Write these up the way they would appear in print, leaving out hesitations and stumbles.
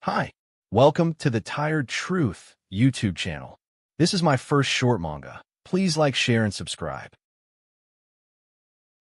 Hi, welcome to the Tired Truth YouTube channel. This is my first short manga. Please like, share, and subscribe.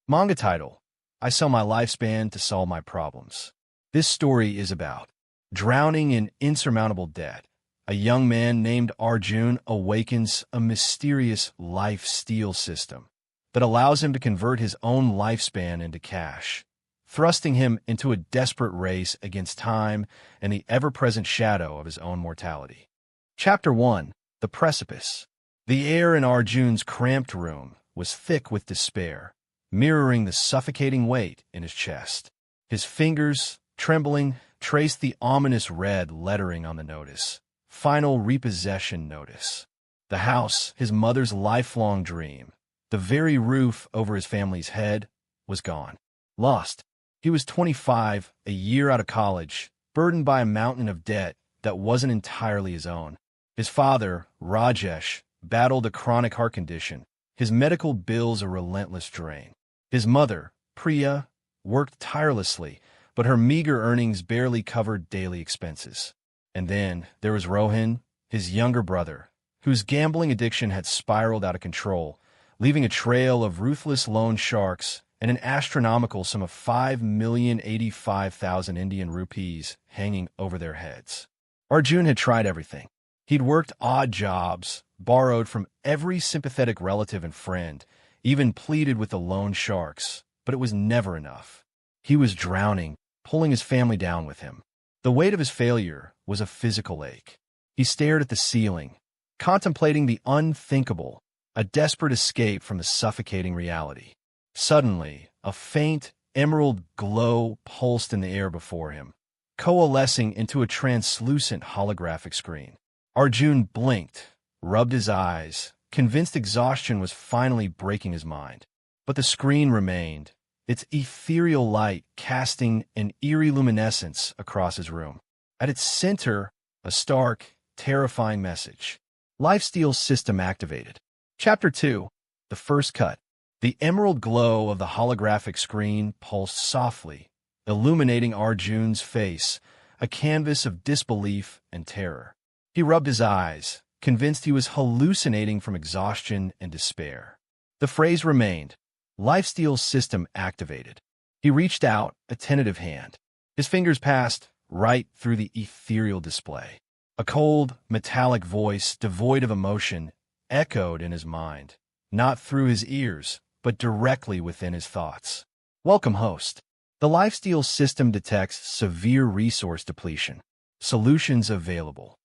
Manga title: I sell my lifespan to solve my problems. This story is about drowning in insurmountable debt. A young man named Arjun awakens a mysterious life steal system that allows him to convert his own lifespan into cash, thrusting him into a desperate race against time and the ever-present shadow of his own mortality. Chapter 1: The Precipice. The air in Arjun's cramped room was thick with despair, mirroring the suffocating weight in his chest. His fingers, trembling, traced the ominous red lettering on the notice. Final repossession notice. The house, his mother's lifelong dream, the very roof over his family's head, was gone. Lost. He was 25, a year out of college, burdened by a mountain of debt that wasn't entirely his own. His father, Rajesh, battled a chronic heart condition, his medical bills a relentless drain. His mother, Priya, worked tirelessly, but her meager earnings barely covered daily expenses. And then there was Rohan, his younger brother, whose gambling addiction had spiraled out of control, leaving a trail of ruthless loan sharks and an astronomical sum of 5,085,000 Indian rupees hanging over their heads. Arjun had tried everything. He'd worked odd jobs, borrowed from every sympathetic relative and friend, even pleaded with the loan sharks, but it was never enough. He was drowning, pulling his family down with him. The weight of his failure was a physical ache. He stared at the ceiling, contemplating the unthinkable, a desperate escape from the suffocating reality. Suddenly, a faint, emerald glow pulsed in the air before him, coalescing into a translucent holographic screen. Arjun blinked, rubbed his eyes, convinced exhaustion was finally breaking his mind. But the screen remained, its ethereal light casting an eerie luminescence across his room. At its center, a stark, terrifying message. Lifesteal system activated. Chapter 2: The First Cut. The emerald glow of the holographic screen pulsed softly, illuminating Arjun's face, a canvas of disbelief and terror. He rubbed his eyes, convinced he was hallucinating from exhaustion and despair. The phrase remained, Lifesteal system activated. He reached out, a tentative hand. His fingers passed right through the ethereal display. A cold, metallic voice, devoid of emotion, echoed in his mind, not through his ears, but directly within his thoughts. Welcome, host. The Lifesteal system detects severe resource depletion. Solutions available.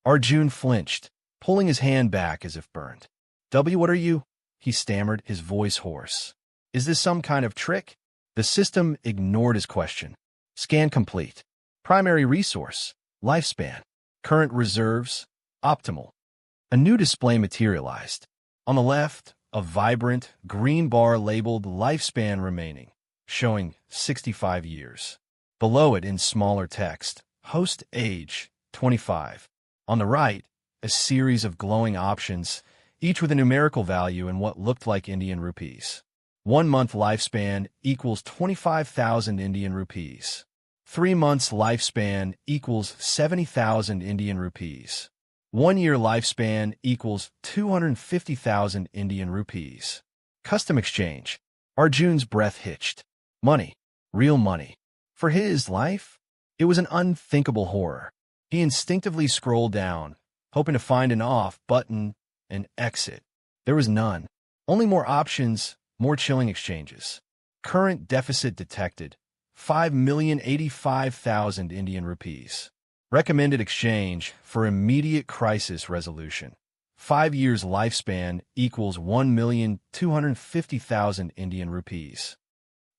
Arjun flinched, pulling his hand back as if burned. What are you? He stammered, his voice hoarse. Is this some kind of trick? The system ignored his question. Scan complete. Primary resource: lifespan. Current reserves: optimal. A new display materialized. On the left, a vibrant, green bar labeled Lifespan Remaining, showing 65 years. Below it, in smaller text, Host Age, 25. On the right, a series of glowing options, each with a numerical value in what looked like Indian rupees. 1 month lifespan equals 25,000 Indian rupees. 3 months lifespan equals 70,000 Indian rupees. 1 year lifespan equals 250,000 Indian rupees. Custom exchange. Arjun's breath hitched. Money. Real money. For his life, it was an unthinkable horror. He instinctively scrolled down, hoping to find an off button, an exit. There was none. Only more options, more chilling exchanges. Current deficit detected. 5,085,000 Indian rupees. Recommended exchange for immediate crisis resolution. 5 years lifespan equals 1,250,000 Indian rupees.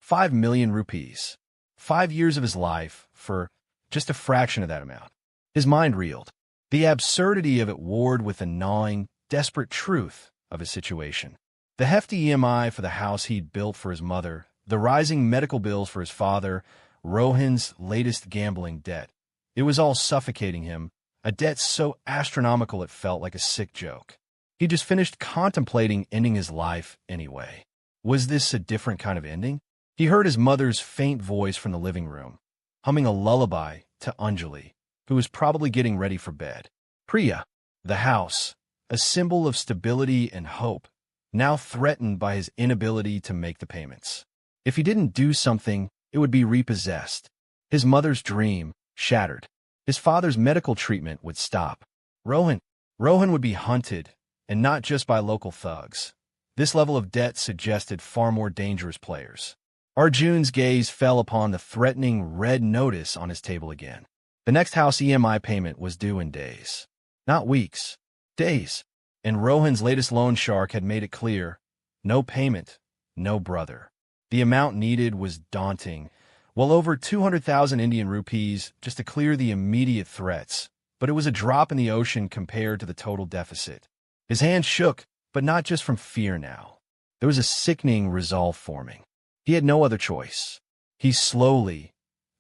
5 million rupees. 5 years of his life for just a fraction of that amount. His mind reeled. The absurdity of it warred with the gnawing, desperate truth of his situation. The hefty EMI for the house he'd built for his mother, the rising medical bills for his father, Rohan's latest gambling debt. It was all suffocating him, a debt so astronomical it felt like a sick joke. He just finished contemplating ending his life anyway. Was this a different kind of ending? He heard his mother's faint voice from the living room, humming a lullaby to Anjali. who was probably getting ready for bed. Priya, the house, a symbol of stability and hope, now threatened by his inability to make the payments. If he didn't do something, it would be repossessed. His mother's dream shattered. His father's medical treatment would stop. Rohan would be hunted, and not just by local thugs. This level of debt suggested far more dangerous players. Arjun's gaze fell upon the threatening red notice on his table again. The next house EMI payment was due in days. Not weeks. Days. And Rohan's latest loan shark had made it clear, no payment, no brother. The amount needed was daunting, well over 200,000 Indian rupees just to clear the immediate threats, but it was a drop in the ocean compared to the total deficit. His hand shook, but not just from fear now. There was a sickening resolve forming. He had no other choice. He slowly,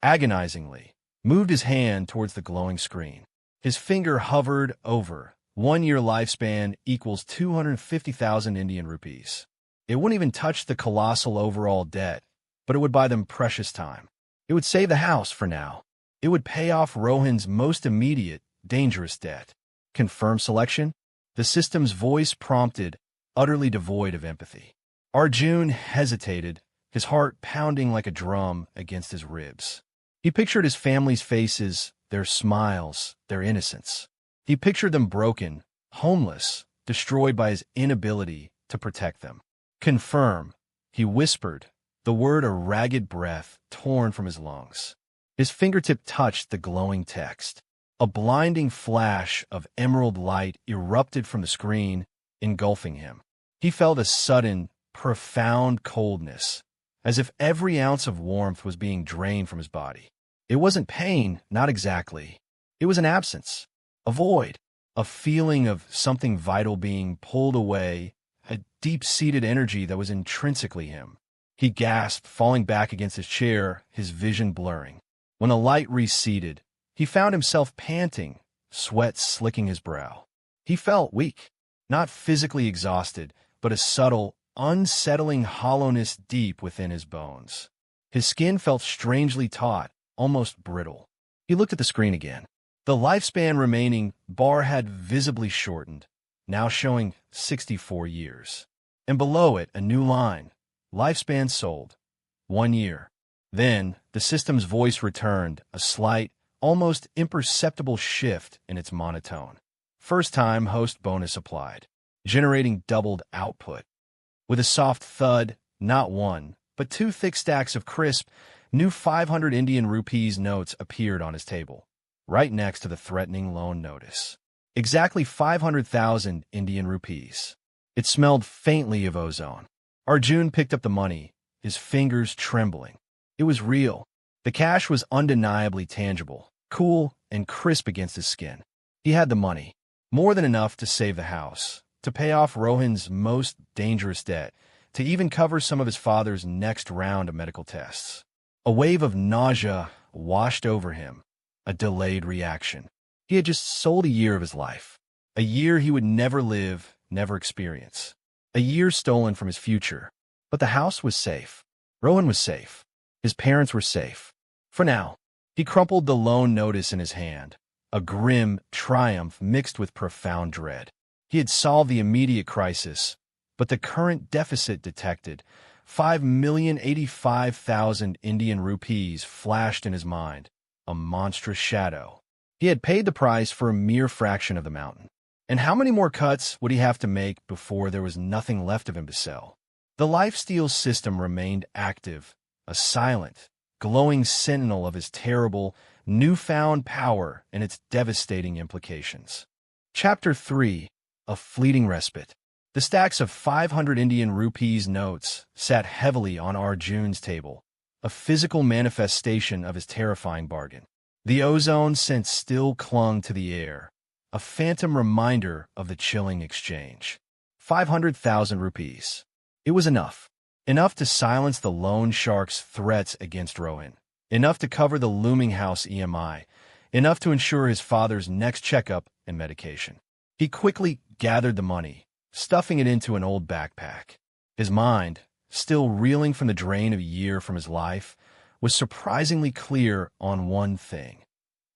agonizingly, moved his hand towards the glowing screen. His finger hovered over 1 year lifespan equals 250,000 Indian rupees. It wouldn't even touch the colossal overall debt, but it would buy them precious time. It would save the house for now. It would pay off Rohan's most immediate, dangerous debt. Confirm selection? The system's voice prompted, utterly devoid of empathy. Arjun hesitated, his heart pounding like a drum against his ribs. He pictured his family's faces, their smiles, their innocence. He pictured them broken, homeless, destroyed by his inability to protect them. Confirm, he whispered, the word a ragged breath torn from his lungs. His fingertip touched the glowing text. A blinding flash of emerald light erupted from the screen, engulfing him. He felt a sudden, profound coldness, as if every ounce of warmth was being drained from his body. It wasn't pain, not exactly. It was an absence, a void, a feeling of something vital being pulled away, a deep-seated energy that was intrinsically him. He gasped, falling back against his chair, his vision blurring. When the light receded, he found himself panting, sweat slicking his brow. He felt weak, not physically exhausted, but a subtle, unsettling hollowness deep within his bones. His skin felt strangely taut, almost brittle. He looked at the screen again. The lifespan remaining bar had visibly shortened, now showing 64 years. And below it, a new line, lifespan sold, 1 year. Then, the system's voice returned, a slight, almost imperceptible shift in its monotone. First time host bonus applied, generating doubled output. With a soft thud, not one, but 2 thick stacks of crisp, new 500 Indian rupees notes appeared on his table, right next to the threatening loan notice. Exactly 500,000 Indian rupees. It smelled faintly of ozone. Arjun picked up the money, his fingers trembling. It was real. The cash was undeniably tangible, cool and crisp against his skin. He had the money, more than enough to save the house, to pay off Rohan's most dangerous debt, to even cover some of his father's next round of medical tests. A wave of nausea washed over him, a delayed reaction. He had just sold a year of his life, a year he would never live, never experience, a year stolen from his future. But the house was safe. Rohan was safe. His parents were safe. For now. He crumpled the loan notice in his hand, a grim triumph mixed with profound dread. He had solved the immediate crisis, but the current deficit detected, 5,085,000 Indian rupees, flashed in his mind, a monstrous shadow. He had paid the price for a mere fraction of the mountain. And how many more cuts would he have to make before there was nothing left of him to sell? The lifesteal system remained active, a silent, glowing sentinel of his terrible, newfound power and its devastating implications. Chapter 3. A Fleeting Respite. The stacks of 500 Indian rupees notes sat heavily on Arjun's table, a physical manifestation of his terrifying bargain. The ozone scent still clung to the air, a phantom reminder of the chilling exchange. 500,000 rupees. It was enough. Enough to silence the loan shark's threats against Rohan. Enough to cover the looming house EMI. Enough to ensure his father's next checkup and medication. He quickly gathered the money, stuffing it into an old backpack. His mind, still reeling from the drain of a year from his life, was surprisingly clear on one thing.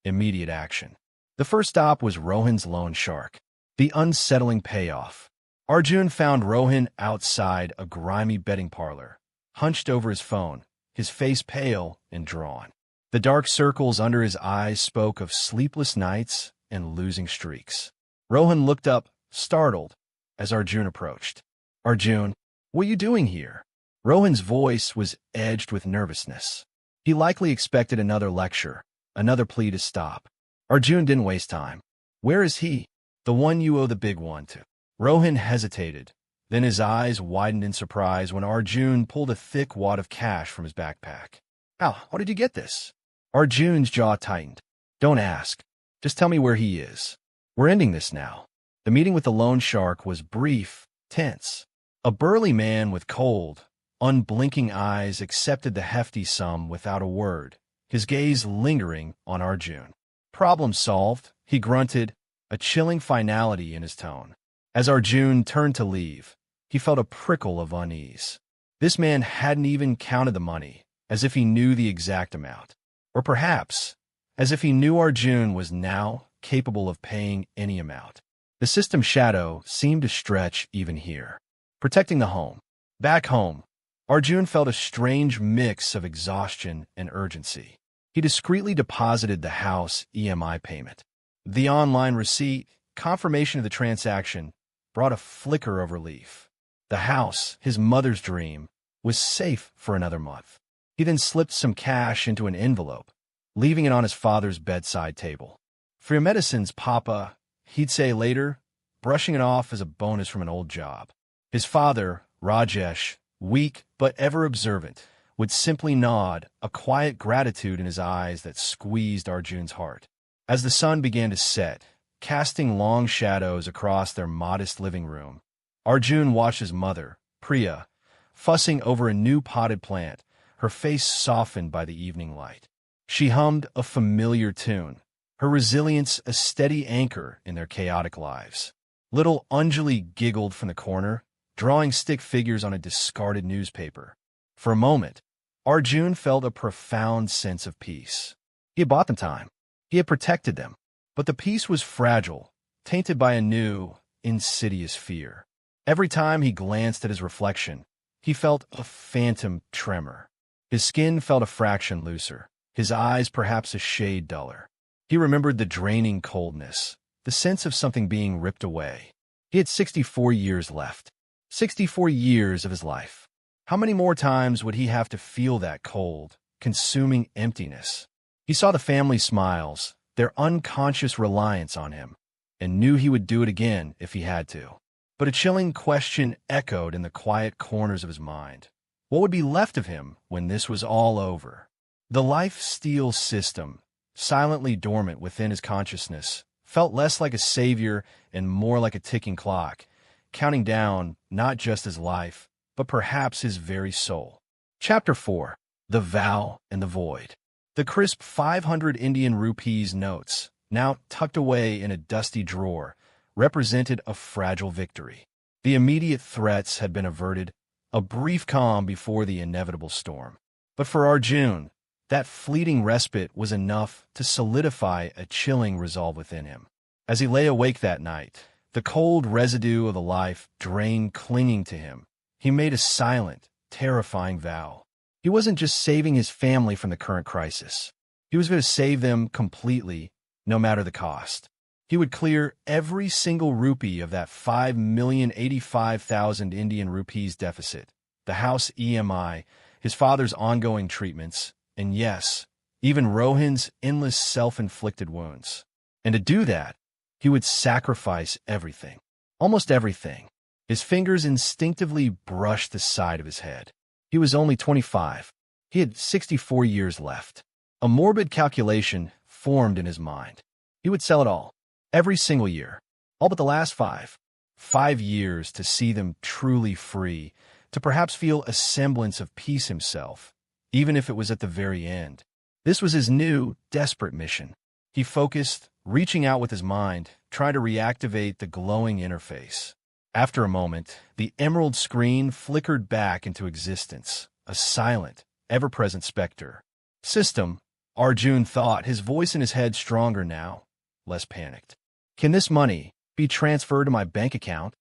immediate action. The first stop was Rohan's loan shark. The unsettling payoff. Arjun found Rohan outside a grimy betting parlor, hunched over his phone, his face pale and drawn. The dark circles under his eyes spoke of sleepless nights and losing streaks. Rohan looked up, startled, as Arjun approached. "Arjun, what are you doing here?" Rohan's voice was edged with nervousness. He likely expected another lecture, another plea to stop. Arjun didn't waste time. "Where is he?" "The one you owe the big one to." Rohan hesitated. Then his eyes widened in surprise when Arjun pulled a thick wad of cash from his backpack. How did you get this?" Arjun's jaw tightened. "Don't ask. Just tell me where he is. We're ending this now." The meeting with the loan shark was brief, tense. A burly man with cold, unblinking eyes accepted the hefty sum without a word, his gaze lingering on Arjun. "Problem solved," he grunted, a chilling finality in his tone. As Arjun turned to leave, he felt a prickle of unease. This man hadn't even counted the money, as if he knew the exact amount. Or perhaps, as if he knew Arjun was now capable of paying any amount. The system's shadow seemed to stretch even here. Protecting the home. Back home, Arjun felt a strange mix of exhaustion and urgency. He discreetly deposited the house EMI payment. The online receipt, confirmation of the transaction, brought a flicker of relief. The house, his mother's dream, was safe for another month. He then slipped some cash into an envelope, leaving it on his father's bedside table. "For your medicines, Papa," he'd say later, brushing it off as a bonus from an old job. His father, Rajesh, weak but ever observant, would simply nod, a quiet gratitude in his eyes that squeezed Arjun's heart. As the sun began to set, casting long shadows across their modest living room, Arjun watched his mother, Priya, fussing over a new potted plant, her face softened by the evening light. She hummed a familiar tune, her resilience a steady anchor in their chaotic lives. Little Anjali giggled from the corner, drawing stick figures on a discarded newspaper. For a moment, Arjun felt a profound sense of peace. He had bought them time. He had protected them. But the peace was fragile, tainted by a new, insidious fear. Every time he glanced at his reflection, he felt a phantom tremor. His skin felt a fraction looser, his eyes perhaps a shade duller. He remembered the draining coldness, the sense of something being ripped away. He had 64 years left. 64 years of his life. How many more times would he have to feel that cold, consuming emptiness? He saw the family's smiles, their unconscious reliance on him, and knew he would do it again if he had to. But a chilling question echoed in the quiet corners of his mind. What would be left of him when this was all over? The life-steal system, silently dormant within his consciousness, felt less like a savior and more like a ticking clock, counting down not just his life, but perhaps his very soul. Chapter 4. The Vow and the Void. The crisp 500 Indian rupees notes, now tucked away in a dusty drawer, represented a fragile victory. The immediate threats had been averted, a brief calm before the inevitable storm. But for Arjun, that fleeting respite was enough to solidify a chilling resolve within him. As he lay awake that night, the cold residue of the life drain clinging to him, he made a silent, terrifying vow. He wasn't just saving his family from the current crisis. He was going to save them completely, no matter the cost. He would clear every single rupee of that 5,085,000 Indian rupees deficit, the house EMI, his father's ongoing treatments, and yes, even Rohan's endless self-inflicted wounds. And to do that, he would sacrifice everything. Almost everything. His fingers instinctively brushed the side of his head. He was only 25. He had 64 years left. A morbid calculation formed in his mind. He would sell it all. Every single year. All but the last 5. 5 years to see them truly free, to perhaps feel a semblance of peace himself, even if it was at the very end. This was his new, desperate mission. He focused, reaching out with his mind, trying to reactivate the glowing interface. After a moment, the emerald screen flickered back into existence, a silent, ever-present specter. System, Arjun thought, his voice in his head stronger now, less panicked. Can this money be transferred to my bank account?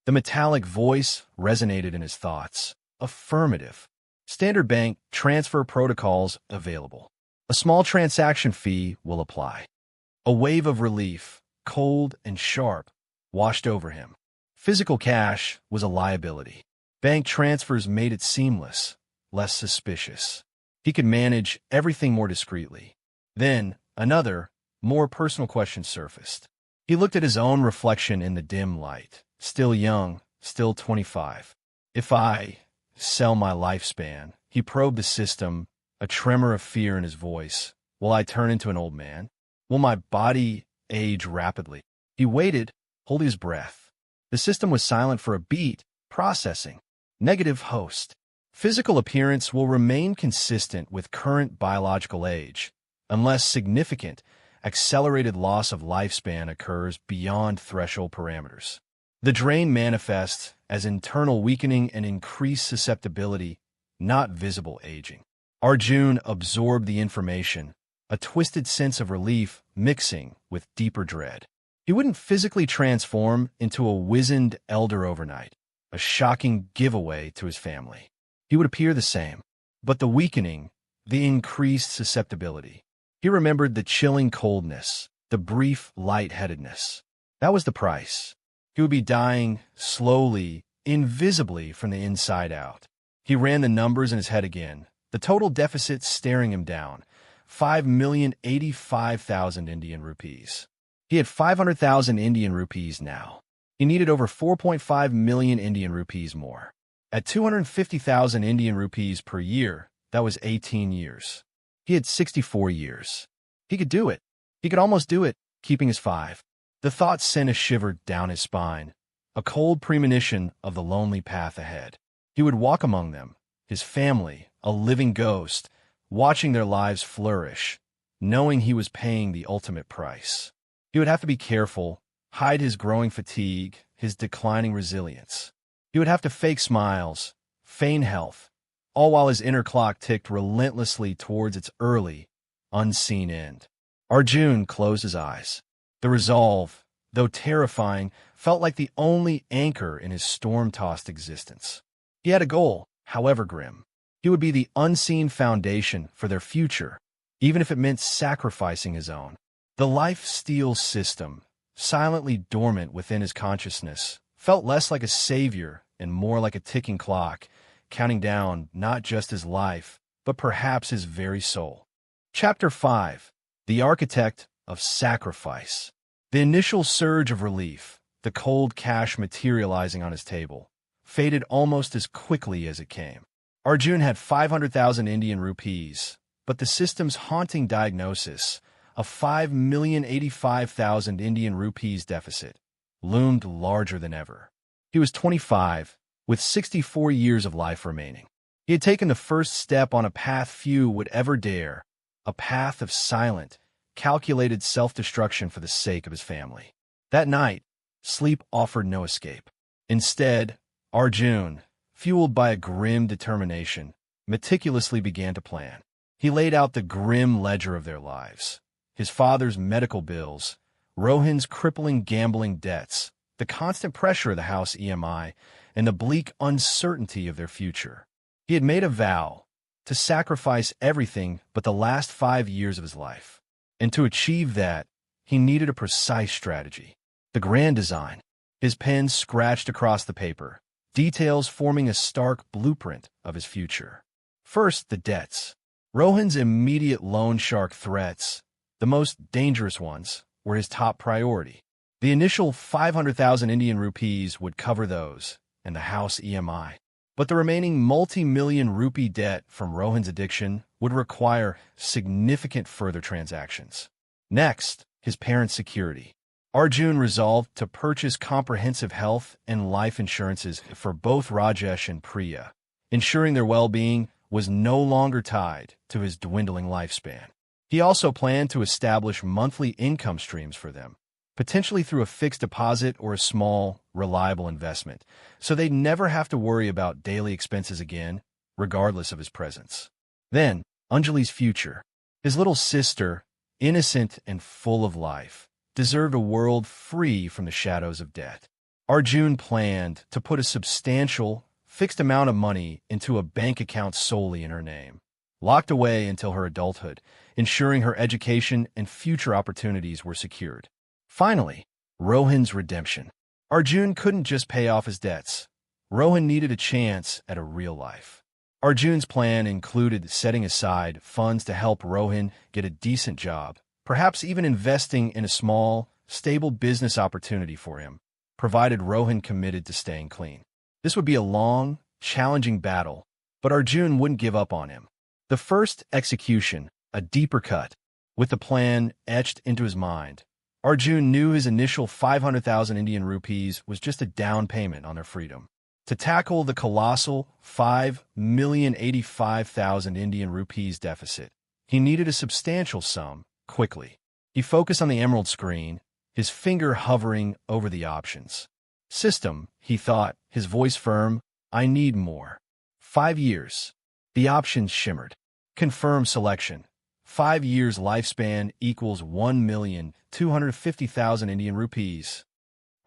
The metallic voice resonated in his thoughts. Affirmative. Standard bank transfer protocols available. A small transaction fee will apply. A wave of relief, cold and sharp, washed over him. Physical cash was a liability. Bank transfers made it seamless, less suspicious. He could manage everything more discreetly. Then, another, more personal question surfaced. He looked at his own reflection in the dim light. Still young, still 25. If I sell my lifespan, he probed the system, a tremor of fear in his voice. Will I turn into an old man? Will my body age rapidly? He waited, holding his breath. The system was silent for a beat, processing. Negative host. Physical appearance will remain consistent with current biological age, unless significant, accelerated loss of lifespan occurs beyond threshold parameters. The drain manifests as internal weakening and increased susceptibility, not visible aging. Arjun absorbed the information, a twisted sense of relief mixing with deeper dread. He wouldn't physically transform into a wizened elder overnight, a shocking giveaway to his family. He would appear the same, but the weakening, the increased susceptibility. He remembered the chilling coldness, the brief lightheadedness. That was the price. He would be dying slowly, invisibly from the inside out. He ran the numbers in his head again, the total deficit staring him down, 5,085,000 Indian rupees. He had 500,000 Indian rupees now. He needed over 4.5 million Indian rupees more. At 250,000 Indian rupees per year, that was 18 years. He had 64 years. He could do it. He could almost do it, keeping his 5. The thought sent a shiver down his spine, a cold premonition of the lonely path ahead. He would walk among them, his family, a living ghost, watching their lives flourish, knowing he was paying the ultimate price. He would have to be careful, hide his growing fatigue, his declining resilience. He would have to fake smiles, feign health, all while his inner clock ticked relentlessly towards its early, unseen end. Arjun closed his eyes. The resolve, though terrifying, felt like the only anchor in his storm-tossed existence. He had a goal, however grim. He would be the unseen foundation for their future, even if it meant sacrificing his own. The life-steal system, silently dormant within his consciousness, felt less like a savior and more like a ticking clock, counting down not just his life, but perhaps his very soul. Chapter 5. The Architect of Sacrifice. The initial surge of relief, the cold cash materializing on his table, faded almost as quickly as it came. Arjun had 500,000 Indian rupees, but the system's haunting diagnosis, a 5,085,000 Indian rupees deficit, loomed larger than ever. He was 25, with 64 years of life remaining. He had taken the first step on a path few would ever dare, a path of silent, calculated self-destruction for the sake of his family. That night, sleep offered no escape. Instead, Arjun, fueled by a grim determination, meticulously began to plan. He laid out the grim ledger of their lives. His father's medical bills, Rohin's crippling gambling debts, the constant pressure of the house EMI, and the bleak uncertainty of their future. He had made a vow to sacrifice everything but the last 5 years of his life. And to achieve that, he needed a precise strategy. The grand design. His pen scratched across the paper, details forming a stark blueprint of his future. First, the debts. Rohin's immediate loan shark threats, the most dangerous ones, were his top priority. The initial 500,000 Indian rupees would cover those, and the house EMI. But the remaining multi-million rupee debt from Rohin's addiction would require significant further transactions. Next, his parents' security. Arjun resolved to purchase comprehensive health and life insurances for both Rajesh and Priya, ensuring their well-being was no longer tied to his dwindling lifespan. He also planned to establish monthly income streams for them, potentially through a fixed deposit or a small, reliable investment, so they'd never have to worry about daily expenses again, regardless of his presence. Then, Anjali's future. His little sister, innocent and full of life, deserved a world free from the shadows of debt. Arjun planned to put a substantial, fixed amount of money into a bank account solely in her name, locked away until her adulthood, ensuring her education and future opportunities were secured. Finally, Rohan's redemption. Arjun couldn't just pay off his debts. Rohan needed a chance at a real life. Arjun's plan included setting aside funds to help Rohan get a decent job, perhaps even investing in a small, stable business opportunity for him, provided Rohan committed to staying clean. This would be a long, challenging battle, but Arjun wouldn't give up on him. The first execution, a deeper cut, with the plan etched into his mind. Arjun knew his initial 500,000 Indian rupees was just a down payment on their freedom. To tackle the colossal 5,085,000 Indian rupees deficit, he needed a substantial sum, quickly. He focused on the emerald screen, his finger hovering over the options. System, he thought, his voice firm, I need more. 5 years. The options shimmered. Confirm selection. 5 years lifespan equals 1,250,000 Indian rupees.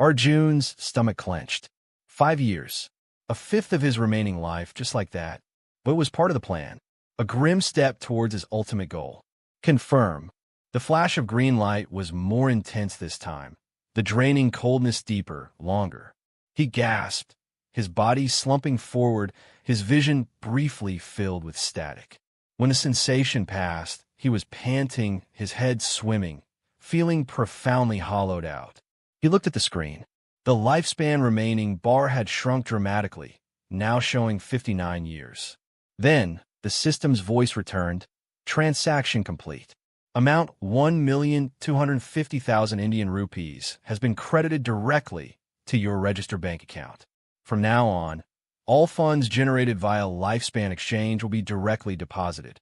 Arjun's stomach clenched. 5 years. A fifth of his remaining life, just like that. But it was part of the plan. A grim step towards his ultimate goal. Confirm. The flash of green light was more intense this time. The draining coldness deeper, longer. He gasped, his body slumping forward, his vision briefly filled with static. When the sensation passed, he was panting, his head swimming, feeling profoundly hollowed out. He looked at the screen. The lifespan remaining bar had shrunk dramatically, now showing 59 years. Then, the system's voice returned. Transaction complete. Amount 1,250,000 Indian rupees has been credited directly to your registered bank account. From now on, all funds generated via lifespan exchange will be directly deposited.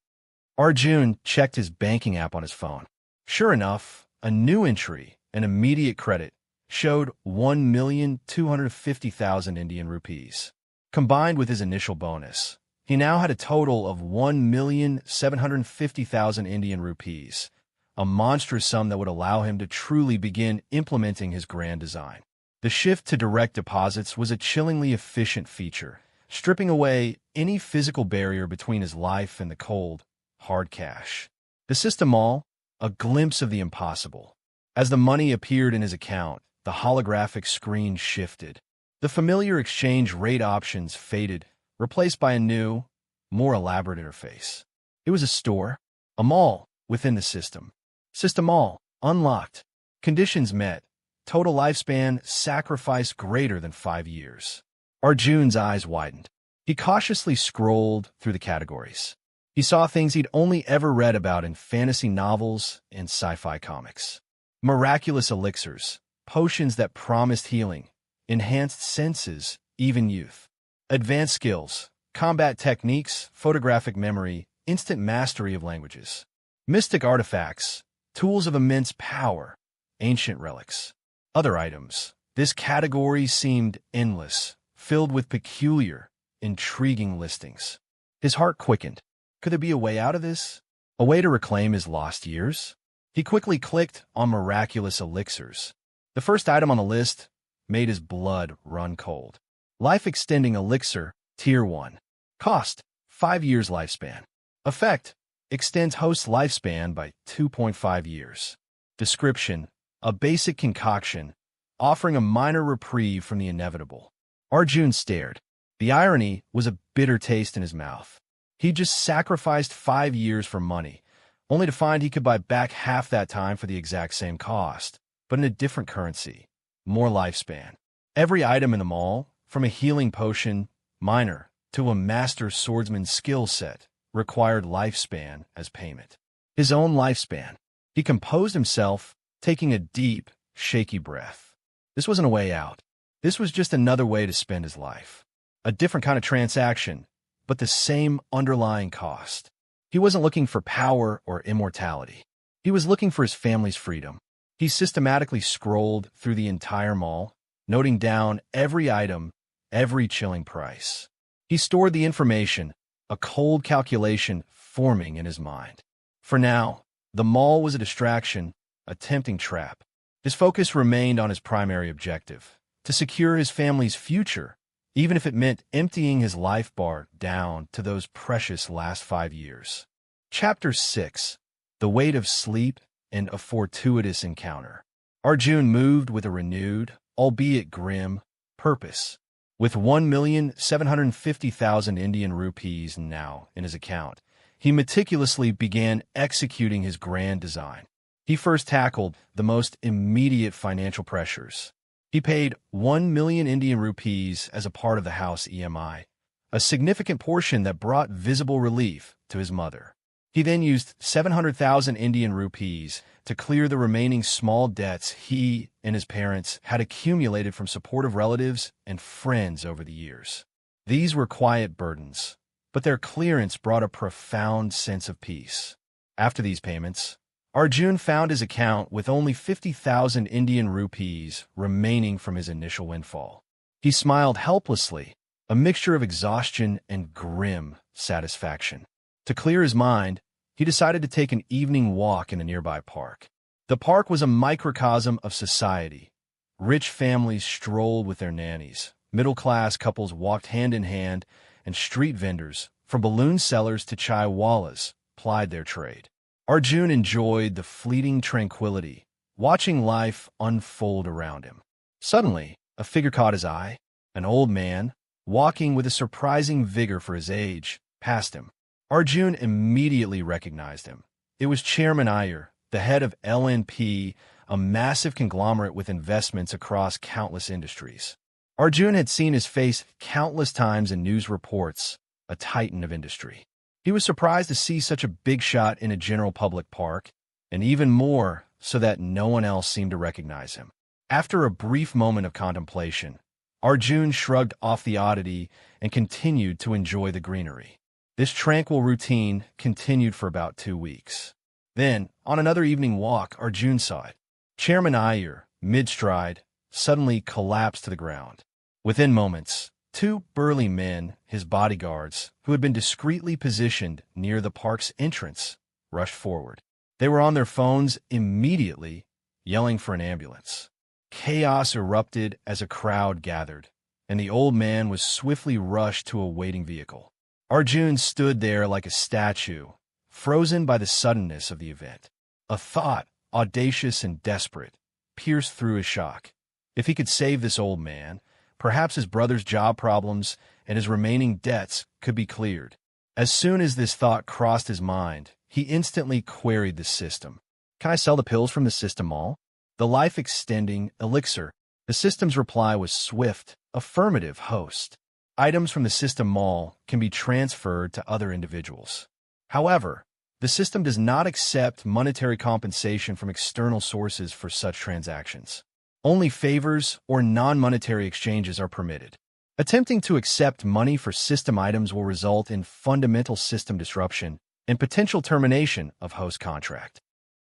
Arjun checked his banking app on his phone. Sure enough, a new entry, an immediate credit, showed 1,250,000 Indian rupees. Combined with his initial bonus, he now had a total of 1,750,000 Indian rupees, a monstrous sum that would allow him to truly begin implementing his grand design. The shift to direct deposits was a chillingly efficient feature, stripping away any physical barrier between his life and the cold, hard cash. The system all, a glimpse of the impossible. As the money appeared in his account, the holographic screen shifted. The familiar exchange rate options faded, replaced by a new, more elaborate interface. It was a store, a mall within the system. System all, unlocked. Conditions met. Total lifespan sacrifice greater than 5 years. Arjun's eyes widened. He cautiously scrolled through the categories. He saw things he'd only ever read about in fantasy novels and sci-fi comics. Miraculous elixirs, potions that promised healing, enhanced senses, even youth. Advanced skills, combat techniques, photographic memory, instant mastery of languages. Mystic artifacts, tools of immense power, ancient relics. Other items. This category seemed endless, filled with peculiar, intriguing listings. His heart quickened. Could there be a way out of this? A way to reclaim his lost years? He quickly clicked on miraculous elixirs. The first item on the list made his blood run cold. Life-extending elixir, Tier 1. Cost, 5 years lifespan. Effect, extends host's lifespan by 2.5 years. Description, a basic concoction, offering a minor reprieve from the inevitable. Arjun stared. The irony was a bitter taste in his mouth. He just sacrificed 5 years for money, only to find he could buy back half that time for the exact same cost, but in a different currency, more lifespan. Every item in the mall, from a healing potion, minor, to a master swordsman's skill set, required lifespan as payment. His own lifespan. He composed himself, taking a deep, shaky breath. This wasn't a way out. This was just another way to spend his life. A different kind of transaction, but the same underlying cost. He wasn't looking for power or immortality. He was looking for his family's freedom. He systematically scrolled through the entire mall, noting down every item, every chilling price. He stored the information, a cold calculation forming in his mind. For now, the mall was a distraction, a tempting trap. His focus remained on his primary objective, to secure his family's future, even if it meant emptying his life bar down to those precious last 5 years. Chapter 6. The Weight of Sleep and a Fortuitous Encounter. Arjun moved with a renewed, albeit grim, purpose. With 1,750,000 Indian rupees now in his account, he meticulously began executing his grand design. He first tackled the most immediate financial pressures. He paid 1 million Indian rupees as a part of the house EMI, a significant portion that brought visible relief to his mother. He then used 700,000 Indian rupees to clear the remaining small debts he and his parents had accumulated from supportive relatives and friends over the years. These were quiet burdens, but their clearance brought a profound sense of peace. After these payments, Arjun found his account with only 50,000 Indian rupees remaining from his initial windfall. He smiled helplessly, a mixture of exhaustion and grim satisfaction. To clear his mind, he decided to take an evening walk in a nearby park. The park was a microcosm of society. Rich families strolled with their nannies, middle-class couples walked hand in hand, and street vendors, from balloon sellers to chai wallas, plied their trade. Arjun enjoyed the fleeting tranquility, watching life unfold around him. Suddenly, a figure caught his eye. An old man, walking with a surprising vigor for his age, passed him. Arjun immediately recognized him. It was Chairman Iyer, the head of LNP, a massive conglomerate with investments across countless industries. Arjun had seen his face countless times in news reports, a titan of industry. He was surprised to see such a big shot in a general public park, and even more so that no one else seemed to recognize him. After a brief moment of contemplation, Arjun shrugged off the oddity and continued to enjoy the greenery. This tranquil routine continued for about 2 weeks. Then, on another evening walk, Arjun saw it. Chairman Iyer, mid-stride, suddenly collapsed to the ground. Within moments, 2 burly men, his bodyguards, who had been discreetly positioned near the park's entrance, rushed forward. They were on their phones immediately, yelling for an ambulance. Chaos erupted as a crowd gathered, and the old man was swiftly rushed to a waiting vehicle. Arjun stood there like a statue, frozen by the suddenness of the event. A thought, audacious and desperate, pierced through his shock. If he could save this old man, perhaps his brother's job problems and his remaining debts could be cleared. As soon as this thought crossed his mind, he instantly queried the system. "Can I sell the pills from the system mall?" The life-extending elixir. The system's reply was swift, affirmative, host. Items from the system mall can be transferred to other individuals. However, the system does not accept monetary compensation from external sources for such transactions. Only favors or non-monetary exchanges are permitted. Attempting to accept money for system items will result in fundamental system disruption and potential termination of host contract.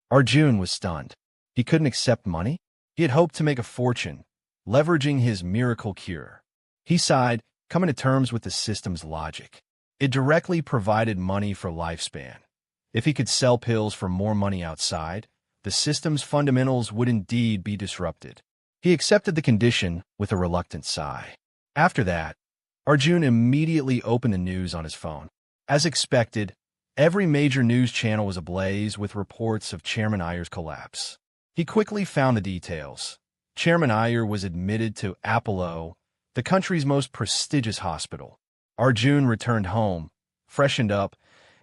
Arjun was stunned. He couldn't accept money? He had hoped to make a fortune, leveraging his miracle cure. He sighed, coming to terms with the system's logic. It directly provided money for lifespan. If he could sell pills for more money outside, the system's fundamentals would indeed be disrupted. He accepted the condition with a reluctant sigh. After that, Arjun immediately opened the news on his phone. As expected, every major news channel was ablaze with reports of Chairman Iyer's collapse. He quickly found the details. Chairman Iyer was admitted to Apollo, the country's most prestigious hospital. Arjun returned home, freshened up,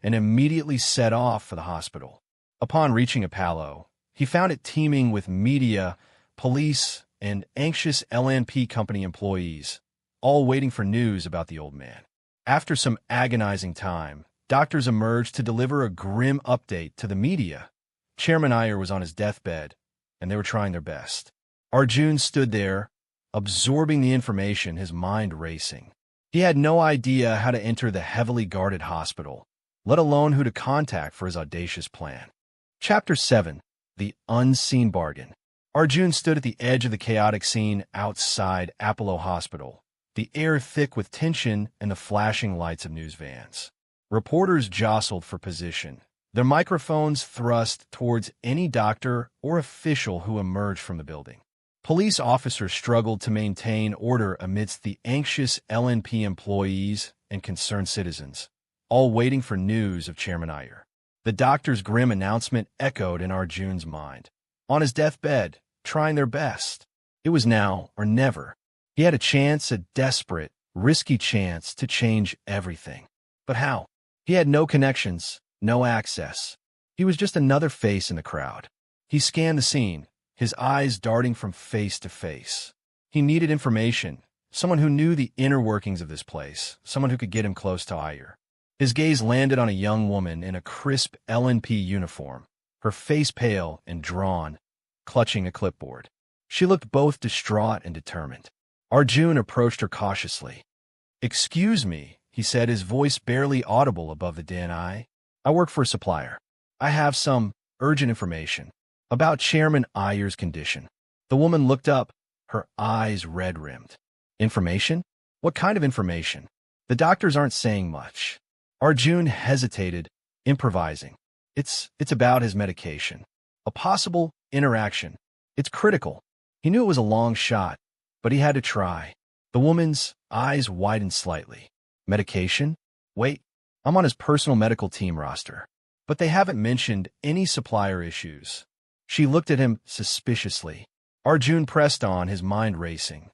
and immediately set off for the hospital. Upon reaching Apollo, he found it teeming with media, police, and anxious LNP company employees, all waiting for news about the old man. After some agonizing time, doctors emerged to deliver a grim update to the media. Chairman Iyer was on his deathbed, and they were trying their best. Arjun stood there, absorbing the information, his mind racing. He had no idea how to enter the heavily guarded hospital, let alone who to contact for his audacious plan. Chapter 7. The Unseen Bargain. Arjun stood at the edge of the chaotic scene outside Apollo Hospital, the air thick with tension and the flashing lights of news vans. Reporters jostled for position, their microphones thrust towards any doctor or official who emerged from the building. Police officers struggled to maintain order amidst the anxious LNP employees and concerned citizens, all waiting for news of Chairman Iyer. The doctor's grim announcement echoed in Arjun's mind. On his deathbed, trying their best. It was now or never. He had a chance, a desperate, risky chance to change everything. But how? He had no connections, no access. He was just another face in the crowd. He scanned the scene, his eyes darting from face to face. He needed information, someone who knew the inner workings of this place, someone who could get him close to Iyer. His gaze landed on a young woman in a crisp LNP uniform, her face pale and drawn, clutching a clipboard. She looked both distraught and determined. Arjun approached her cautiously. "Excuse me," he said, his voice barely audible above the din. I work for a supplier. I have some urgent information about Chairman Iyer's condition." The woman looked up, her eyes red-rimmed. "Information? What kind of information? The doctors aren't saying much." Arjun hesitated, improvising. It's about his medication. A possible interaction. It's critical." He knew it was a long shot, but he had to try. The woman's eyes widened slightly. "Medication? Wait, I'm on his personal medical team roster. But they haven't mentioned any supplier issues." She looked at him suspiciously. Arjun pressed on, his mind racing.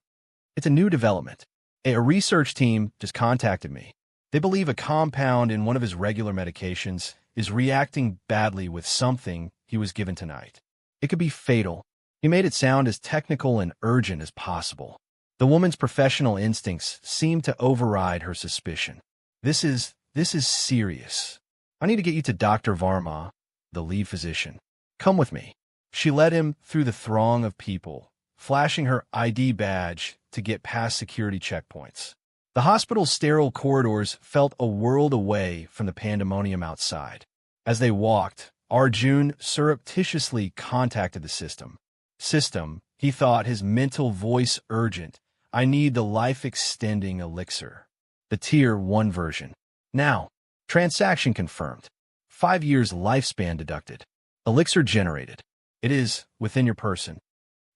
"It's a new development. A research team just contacted me. They believe a compound in one of his regular medications is reacting badly with something he was given tonight. It could be fatal." He made it sound as technical and urgent as possible. The woman's professional instincts seemed to override her suspicion. This is serious. I need to get you to Dr. Varma, the lead physician. Come with me." She led him through the throng of people, flashing her ID badge to get past security checkpoints. The hospital's sterile corridors felt a world away from the pandemonium outside. As they walked, Arjun surreptitiously contacted the system. "System," he thought, his mental voice urgent. "I need the life-extending elixir. The Tier 1 version. Now. Transaction confirmed. 5 years lifespan deducted. Elixir generated. It is within your person."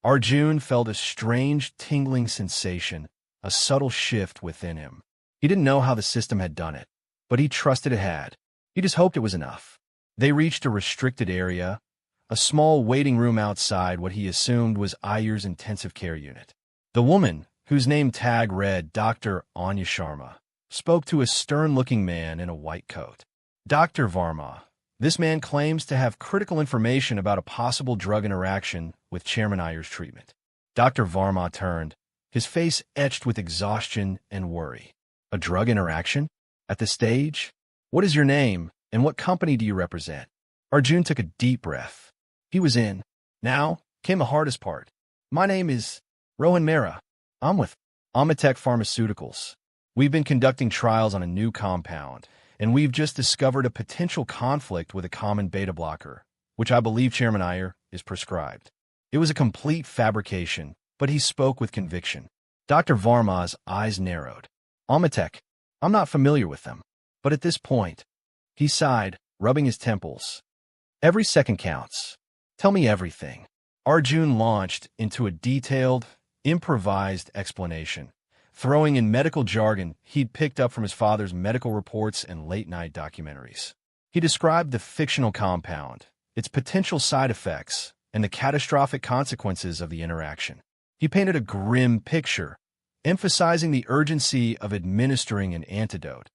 Arjun felt a strange tingling sensation, a subtle shift within him. He didn't know how the system had done it, but he trusted it had. He just hoped it was enough. They reached a restricted area, a small waiting room outside what he assumed was Iyer's intensive care unit. The woman, whose name tag read Dr. Anya Sharma, spoke to a stern-looking man in a white coat. "Dr. Varma, this man claims to have critical information about a possible drug interaction with Chairman Iyer's treatment." Dr. Varma turned, his face etched with exhaustion and worry. "A drug interaction? At this stage? What is your name, and what company do you represent?" Arjun took a deep breath. He was in. Now came the hardest part. "My name is Rohan Mehra. I'm with Amitech Pharmaceuticals. We've been conducting trials on a new compound, and we've just discovered a potential conflict with a common beta blocker, which I believe Chairman Iyer is prescribed." It was a complete fabrication, but he spoke with conviction. Dr. Varma's eyes narrowed. "Amitech, I'm not familiar with them, but at this point," he sighed, rubbing his temples. "Every second counts. Tell me everything." Arjun launched into a detailed, improvised explanation, throwing in medical jargon he'd picked up from his father's medical reports and late-night documentaries. He described the fictional compound, its potential side effects, and the catastrophic consequences of the interaction. He painted a grim picture, emphasizing the urgency of administering an antidote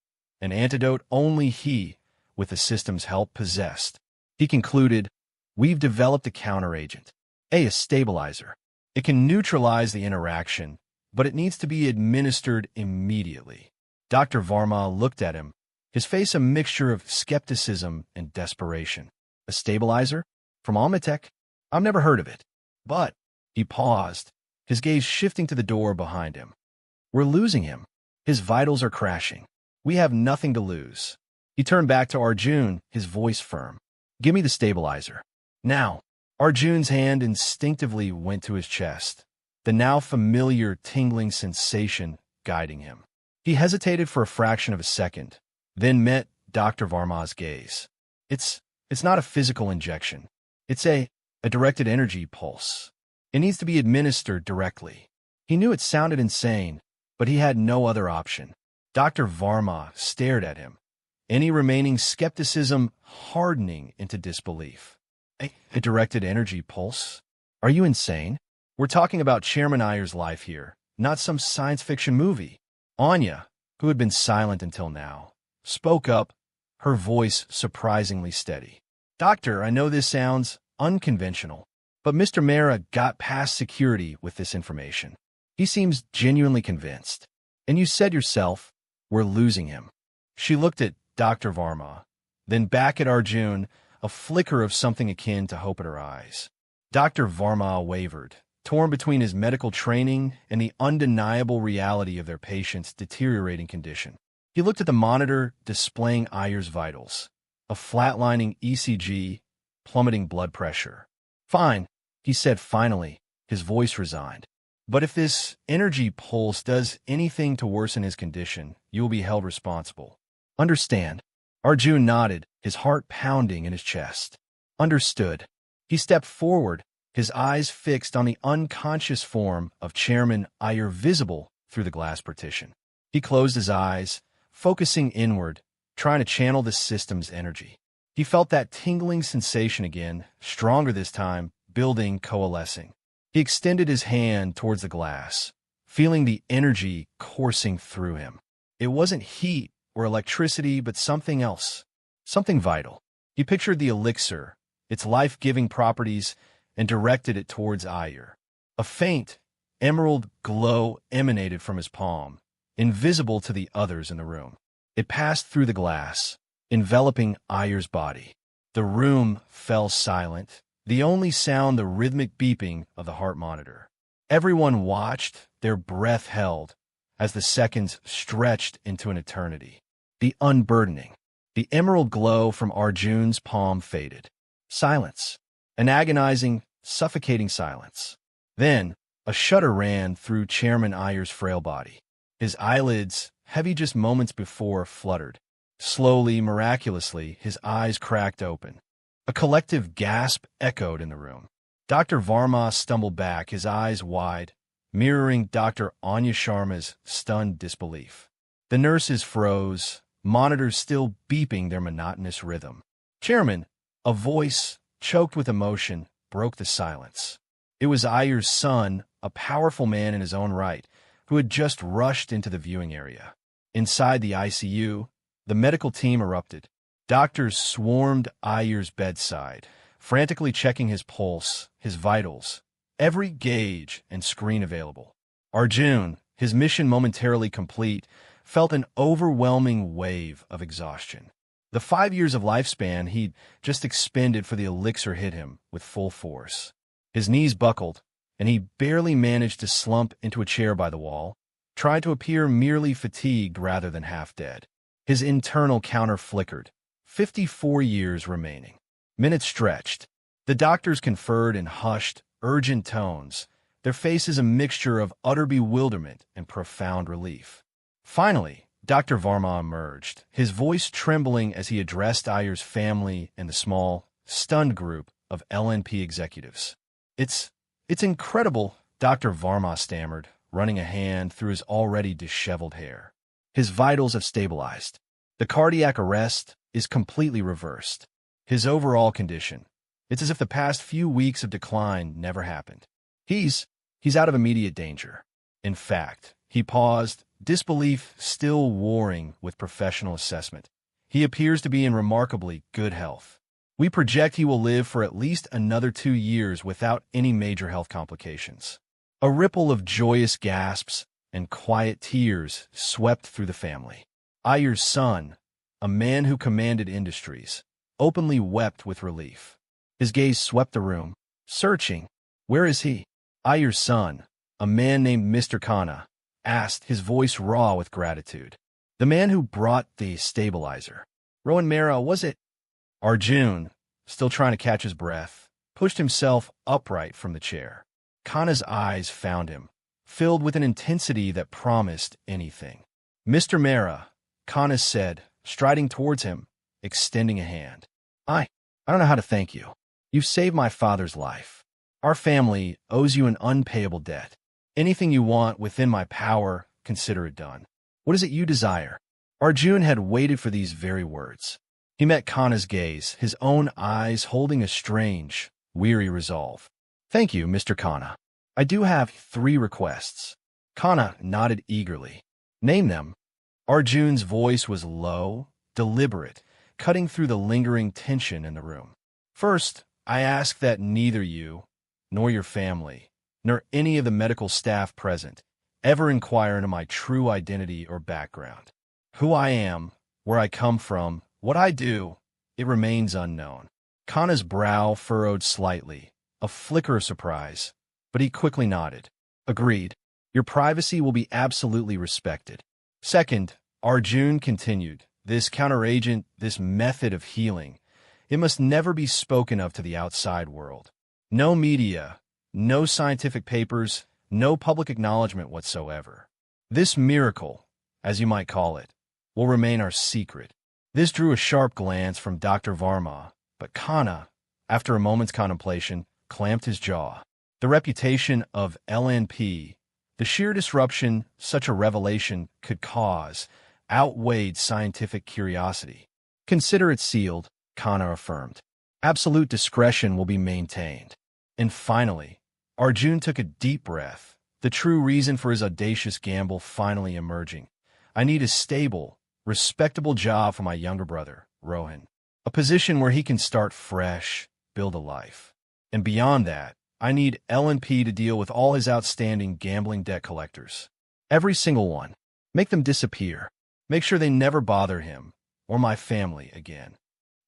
only he, with the system's help, possessed. He concluded, "We've developed a counteragent, a stabilizer. It can neutralize the interaction, but it needs to be administered immediately." Dr. Varma looked at him, his face a mixture of skepticism and desperation. "A stabilizer? From Amitech? I've never heard of it. But," he paused, his gaze shifting to the door behind him. "We're losing him. His vitals are crashing. We have nothing to lose." He turned back to Arjun, his voice firm. "Give me the stabilizer. Now." Arjun's hand instinctively went to his chest, the now familiar tingling sensation guiding him. He hesitated for a fraction of a second, then met Dr. Varma's gaze. It's It's not a physical injection. It's a directed energy pulse. It needs to be administered directly. He knew it sounded insane, but he had no other option. Dr. Varma stared at him, any remaining skepticism hardening into disbelief. A directed energy pulse? Are you insane? We're talking about Chairman Iyer's life here, not some science fiction movie. Anya, who had been silent until now, spoke up, her voice surprisingly steady. Doctor, I know this sounds unconventional, but Mr. Mera got past security with this information. He seems genuinely convinced. And you said yourself, we're losing him. She looked at Dr. Varma, then back at Arjun, a flicker of something akin to hope in her eyes. Dr. Varma wavered, torn between his medical training and the undeniable reality of their patient's deteriorating condition. He looked at the monitor displaying Iyer's vitals, a flatlining ECG, plummeting blood pressure. Fine, he said finally, his voice resigned. But if this energy pulse does anything to worsen his condition, you will be held responsible. Understand? Arjun nodded, his heart pounding in his chest. Understood. He stepped forward, his eyes fixed on the unconscious form of Chairman Iyer visible through the glass partition. He closed his eyes, focusing inward, trying to channel the system's energy. He felt that tingling sensation again, stronger this time, building, coalescing. He extended his hand towards the glass, feeling the energy coursing through him. It wasn't heat or electricity, but something else, something vital. He pictured the elixir, its life-giving properties, and directed it towards Iyer. A faint, emerald glow emanated from his palm, invisible to the others in the room. It passed through the glass, enveloping Iyer's body. The room fell silent, the only sound the rhythmic beeping of the heart monitor. Everyone watched, their breath held, as the seconds stretched into an eternity. The unburdening. The emerald glow from Arjun's palm faded. Silence. An agonizing, suffocating silence. Then, a shudder ran through Chairman Iyer's frail body. His eyelids, heavy just moments before, fluttered. Slowly, miraculously, his eyes cracked open. A collective gasp echoed in the room. Dr. Varma stumbled back, his eyes wide, mirroring Dr. Anya Sharma's stunned disbelief. The nurses froze, monitors still beeping their monotonous rhythm. Chairman, a voice, choked with emotion, broke the silence. It was Iyer's son, a powerful man in his own right, who had just rushed into the viewing area. Inside the ICU, the medical team erupted. Doctors swarmed Iyer's bedside, frantically checking his pulse, his vitals, every gauge and screen available. Arjun, his mission momentarily complete, felt an overwhelming wave of exhaustion. The 5 years of lifespan he'd just expended for the elixir hit him with full force. His knees buckled, and he barely managed to slump into a chair by the wall, trying to appear merely fatigued rather than half-dead. His internal counter flickered. 54 years remaining. Minutes stretched. The doctors conferred in hushed, urgent tones, their faces a mixture of utter bewilderment and profound relief. Finally, Dr. Varma emerged, his voice trembling as he addressed Iyer's family and the small, stunned group of LNP executives. It's incredible, Dr. Varma stammered, running a hand through his already disheveled hair. His vitals have stabilized. The cardiac arrest is completely reversed. His overall condition, it's as if the past few weeks of decline never happened. He's out of immediate danger. In fact, he paused, disbelief still warring with professional assessment. He appears to be in remarkably good health. We project he will live for at least another 2 years without any major health complications. A ripple of joyous gasps and quiet tears swept through the family. Iyer's son, a man who commanded industries, openly wept with relief. His gaze swept the room, searching. Where is he? Iyer's son, a man named Mr. Khanna, asked, his voice raw with gratitude. The man who brought the stabilizer. Rowan Mera, was it? Arjun, still trying to catch his breath, pushed himself upright from the chair. Khanna's eyes found him, filled with an intensity that promised anything. Mr. Mera, Khanna said, striding towards him, extending a hand. I don't know how to thank you. You've saved my father's life. Our family owes you an unpayable debt. Anything you want within my power, consider it done. What is it you desire? Arjun had waited for these very words. He met Kana's gaze, his own eyes holding a strange, weary resolve. Thank you, Mr. Kana. I do have 3 requests. Kana nodded eagerly. Name them. Arjun's voice was low, deliberate, cutting through the lingering tension in the room. First, I ask that neither you, nor your family, nor any of the medical staff present, ever inquire into my true identity or background. Who I am, where I come from, what I do, it remains unknown. Kana's brow furrowed slightly, a flicker of surprise, but he quickly nodded. Agreed. Your privacy will be absolutely respected. Second, Arjun continued, this counteragent, this method of healing, it must never be spoken of to the outside world. No media, no scientific papers, no public acknowledgement whatsoever. This miracle, as you might call it, will remain our secret. This drew a sharp glance from Dr. Varma, but Kana, after a moment's contemplation, clamped his jaw. The reputation of LNP, the sheer disruption such a revelation could cause, outweighed scientific curiosity. Consider it sealed, Kana affirmed. Absolute discretion will be maintained. And finally, Arjun took a deep breath, the true reason for his audacious gamble finally emerging. I need a stable, respectable job for my younger brother, Rohan. A position where he can start fresh, build a life. And beyond that, I need L&P to deal with all his outstanding gambling debt collectors. Every single one. Make them disappear. Make sure they never bother him or my family again.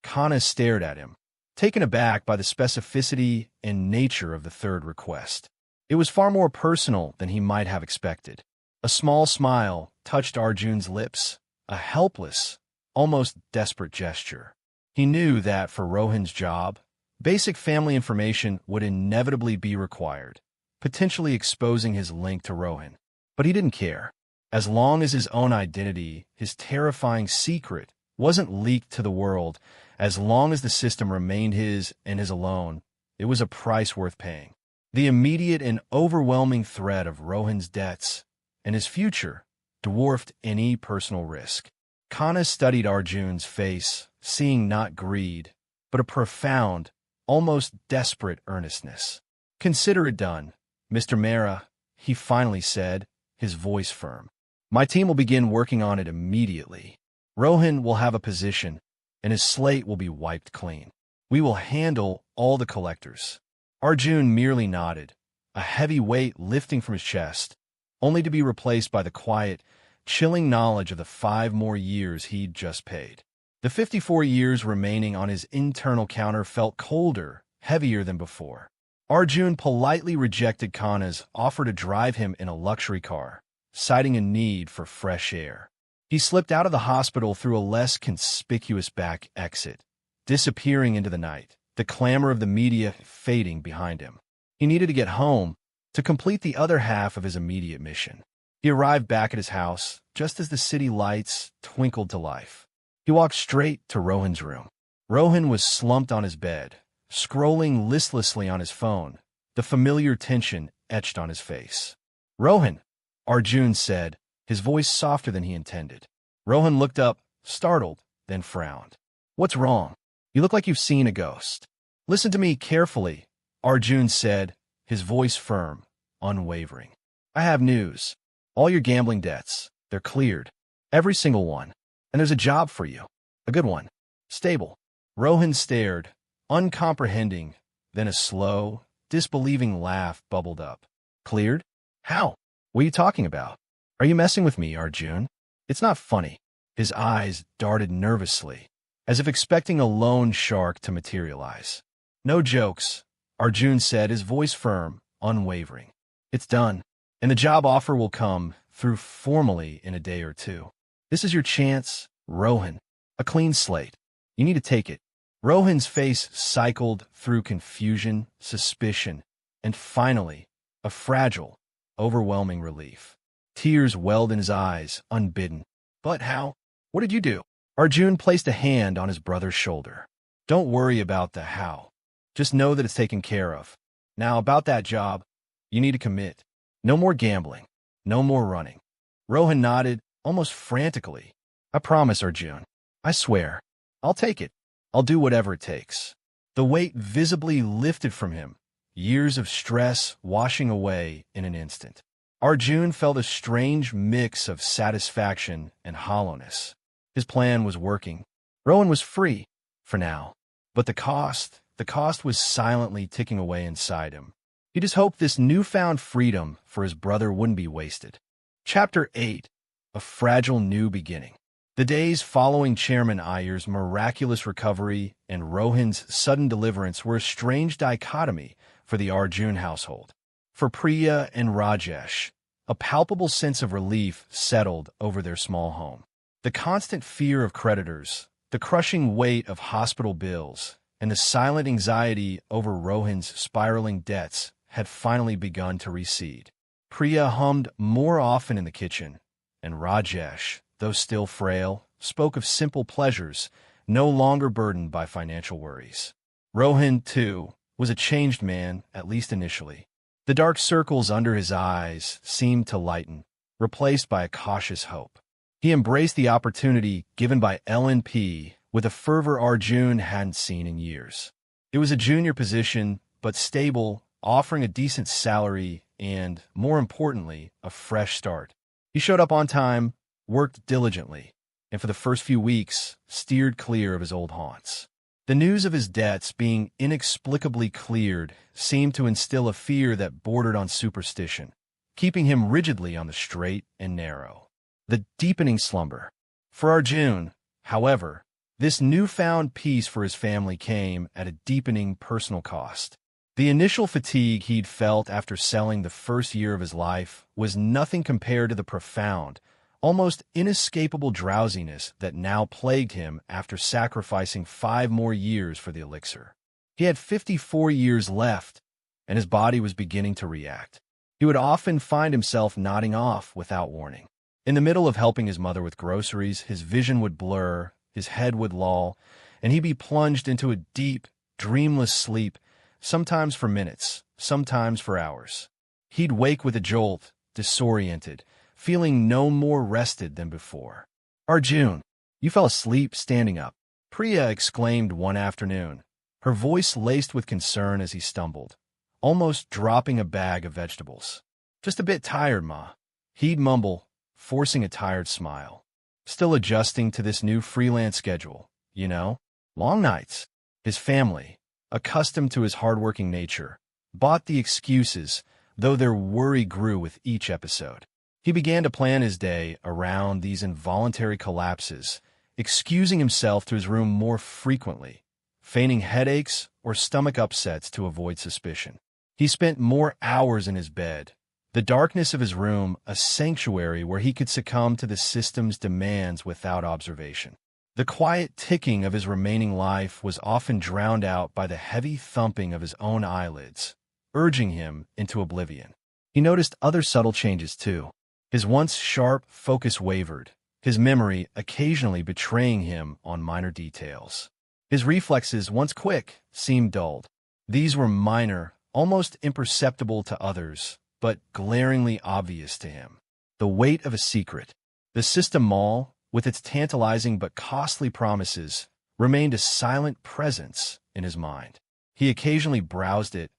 Kana stared at him, taken aback by the specificity and nature of the third request. It was far more personal than he might have expected. A small smile touched Arjun's lips, a helpless, almost desperate gesture. He knew that for Rohan's job, basic family information would inevitably be required, potentially exposing his link to Rohan. But he didn't care. As long as his own identity, his terrifying secret, wasn't leaked to the world, as long as the system remained his and his alone, it was a price worth paying. The immediate and overwhelming threat of Rohan's debts and his future dwarfed any personal risk. Kana studied Arjun's face, seeing not greed, but a profound, almost desperate earnestness. Consider it done, Mr. Mehra, he finally said, his voice firm. My team will begin working on it immediately. Rohan will have a position, and his slate will be wiped clean. We will handle all the collectors. Arjun merely nodded, a heavy weight lifting from his chest, only to be replaced by the quiet, chilling knowledge of the 5 more years he'd just paid. The 54 years remaining on his internal counter felt colder, heavier than before. Arjun politely rejected Kana's offer to drive him in a luxury car, citing a need for fresh air. He slipped out of the hospital through a less conspicuous back exit, disappearing into the night, the clamor of the media fading behind him. He needed to get home to complete the other half of his immediate mission. He arrived back at his house just as the city lights twinkled to life. He walked straight to Rohan's room. Rohan was slumped on his bed, scrolling listlessly on his phone, the familiar tension etched on his face. Rohan, Arjun said, his voice softer than he intended. Rohan looked up, startled, then frowned. What's wrong? You look like you've seen a ghost. Listen to me carefully, Arjun said, his voice firm, unwavering. I have news. All your gambling debts, they're cleared. Every single one. And there's a job for you. A good one. Stable. Rohan stared, uncomprehending, then a slow, disbelieving laugh bubbled up. Cleared? How? What are you talking about? Are you messing with me, Arjun? It's not funny. His eyes darted nervously, as if expecting a loan shark to materialize. No jokes, Arjun said, his voice firm, unwavering. It's done, and the job offer will come through formally in a day or 2. This is your chance, Rohan. A clean slate. You need to take it. Rohan's face cycled through confusion, suspicion, and finally, a fragile, overwhelming relief. Tears welled in his eyes, unbidden. But how? What did you do? Arjun placed a hand on his brother's shoulder. Don't worry about the how. Just know that it's taken care of. Now, about that job, you need to commit. No more gambling. No more running. Rohan nodded, almost frantically. I promise, Arjun. I swear. I'll take it. I'll do whatever it takes. The weight visibly lifted from him, years of stress washing away in an instant. Arjun felt a strange mix of satisfaction and hollowness. His plan was working. Rohan was free, for now. But the cost was silently ticking away inside him. He just hoped this newfound freedom for his brother wouldn't be wasted. Chapter 8. A Fragile New Beginning. The days following Chairman Iyer's miraculous recovery and Rohan's sudden deliverance were a strange dichotomy for the Arjun household. For Priya and Rajesh, a palpable sense of relief settled over their small home. The constant fear of creditors, the crushing weight of hospital bills, and the silent anxiety over Rohan's spiraling debts had finally begun to recede. Priya hummed more often in the kitchen, and Rajesh, though still frail, spoke of simple pleasures, no longer burdened by financial worries. Rohan, too, was a changed man, at least initially. The dark circles under his eyes seemed to lighten, replaced by a cautious hope. He embraced the opportunity given by LNP with a fervor Arjun hadn't seen in years. It was a junior position, but stable, offering a decent salary and, more importantly, a fresh start. He showed up on time, worked diligently, and for the first few weeks, steered clear of his old haunts. The news of his debts being inexplicably cleared seemed to instill a fear that bordered on superstition, keeping him rigidly on the straight and narrow. The deepening slumber. For Arjun, however, this newfound peace for his family came at a deepening personal cost. The initial fatigue he'd felt after selling the first year of his life was nothing compared to the profound, almost inescapable drowsiness that now plagued him after sacrificing 5 more years for the elixir. He had 54 years left, and his body was beginning to react. He would often find himself nodding off without warning. In the middle of helping his mother with groceries, his vision would blur, his head would loll, and he'd be plunged into a deep, dreamless sleep, sometimes for minutes, sometimes for hours. He'd wake with a jolt, disoriented, feeling no more rested than before. Arjun, you fell asleep standing up, Priya exclaimed one afternoon, her voice laced with concern as he stumbled, almost dropping a bag of vegetables. Just a bit tired, Ma. He'd mumble, forcing a tired smile. Still adjusting to this new freelance schedule, you know? Long nights. His family, accustomed to his hardworking nature, bought the excuses, though their worry grew with each episode. He began to plan his day around these involuntary collapses, excusing himself to his room more frequently, feigning headaches or stomach upsets to avoid suspicion. He spent more hours in his bed, the darkness of his room a sanctuary where he could succumb to the system's demands without observation. The quiet ticking of his remaining life was often drowned out by the heavy thumping of his own eyelids, urging him into oblivion. He noticed other subtle changes, too. His once sharp focus wavered, his memory occasionally betraying him on minor details. His reflexes, once quick, seemed dulled. These were minor, almost imperceptible to others, but glaringly obvious to him. The weight of a secret. The System Mall, with its tantalizing but costly promises, remained a silent presence in his mind. He occasionally browsed it,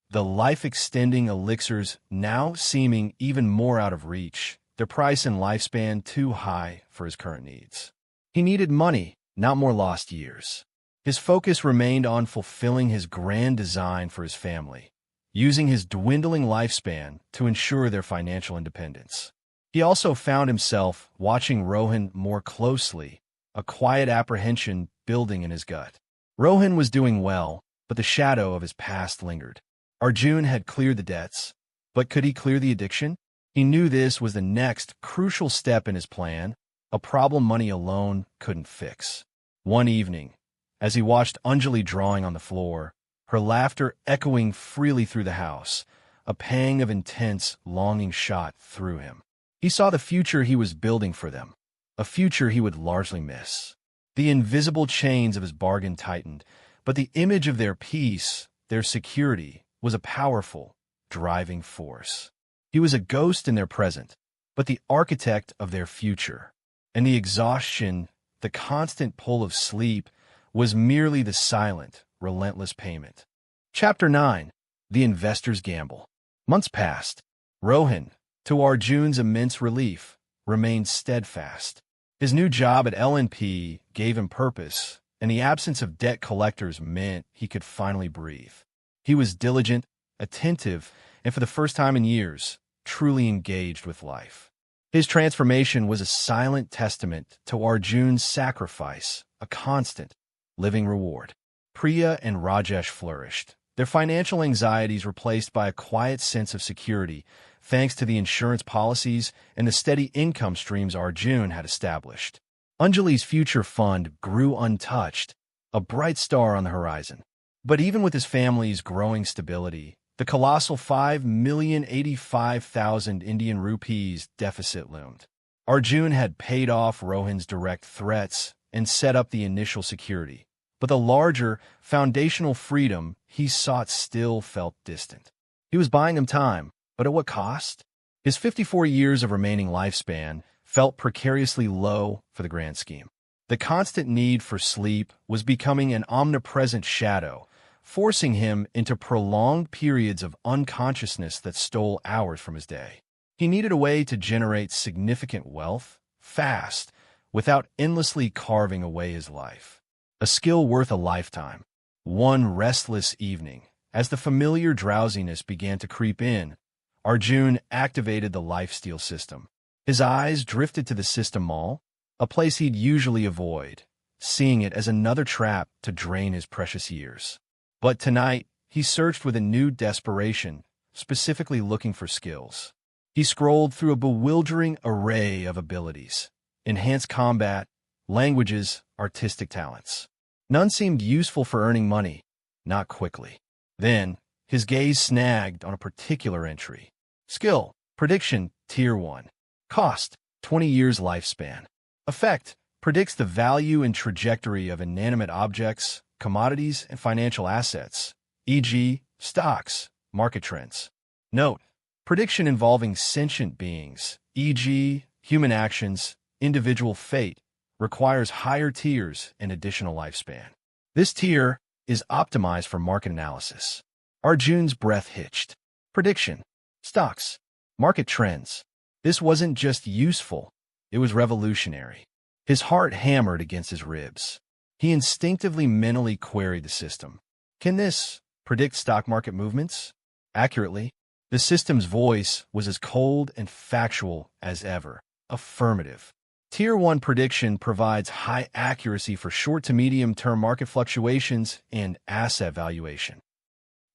the life-extending elixirs now seeming even more out of reach, their price and lifespan too high for his current needs. He needed money, not more lost years. His focus remained on fulfilling his grand design for his family, using his dwindling lifespan to ensure their financial independence. He also found himself watching Rohan more closely, a quiet apprehension building in his gut. Rohan was doing well, but the shadow of his past lingered. Arjun had cleared the debts, but could he clear the addiction? He knew this was the next crucial step in his plan, a problem money alone couldn't fix. One evening, as he watched Anjali drawing on the floor, her laughter echoing freely through the house, a pang of intense longing shot through him. He saw the future he was building for them, a future he would largely miss. The invisible chains of his bargain tightened, But the image of their peace, their security, was a powerful, driving force. He was a ghost in their present, but the architect of their future. And the exhaustion, the constant pull of sleep, was merely the silent, relentless payment. Chapter 9. The Investor's Gamble. Months passed. Rohan, to Arjun's immense relief, remained steadfast. His new job at L&P gave him purpose, and the absence of debt collectors meant he could finally breathe. He was diligent, attentive, and for the first time in years, truly engaged with life. His transformation was a silent testament to Arjun's sacrifice, a constant, living reward. Priya and Rajesh flourished, their financial anxieties replaced by a quiet sense of security, thanks to the insurance policies and the steady income streams Arjun had established. Anjali's future fund grew untouched, a bright star on the horizon. But even with his family's growing stability, the colossal 5,085,000 Indian rupees deficit loomed. Arjun had paid off Rohan's direct threats and set up the initial security, but the larger, foundational freedom he sought still felt distant. He was buying him time, but at what cost? His 54 years of remaining lifespan felt precariously low for the grand scheme. The constant need for sleep was becoming an omnipresent shadow, forcing him into prolonged periods of unconsciousness that stole hours from his day. He needed a way to generate significant wealth, fast, without endlessly carving away his life. A skill worth a lifetime. One restless evening, as the familiar drowsiness began to creep in, Arjun activated the lifesteal system. His eyes drifted to the system mall, a place he'd usually avoid, seeing it as another trap to drain his precious years. But tonight, he searched with a new desperation, specifically looking for skills. He scrolled through a bewildering array of abilities: enhanced combat, languages, artistic talents. None seemed useful for earning money, not quickly. Then, his gaze snagged on a particular entry. Skill, prediction, Tier 1. Cost, 20 years lifespan. Effect, predicts the value and trajectory of inanimate objects, commodities, and financial assets, e.g., stocks, market trends. Note, prediction involving sentient beings, e.g., human actions, individual fate, requires higher tiers and additional lifespan. This tier is optimized for market analysis. Arjun's breath hitched. Prediction, stocks, market trends. This wasn't just useful, it was revolutionary. His heart hammered against his ribs. He instinctively mentally queried the system. Can this predict stock market movements? Accurately, the system's voice was as cold and factual as ever. Affirmative. Tier 1 prediction provides high accuracy for short to medium-term market fluctuations and asset valuation.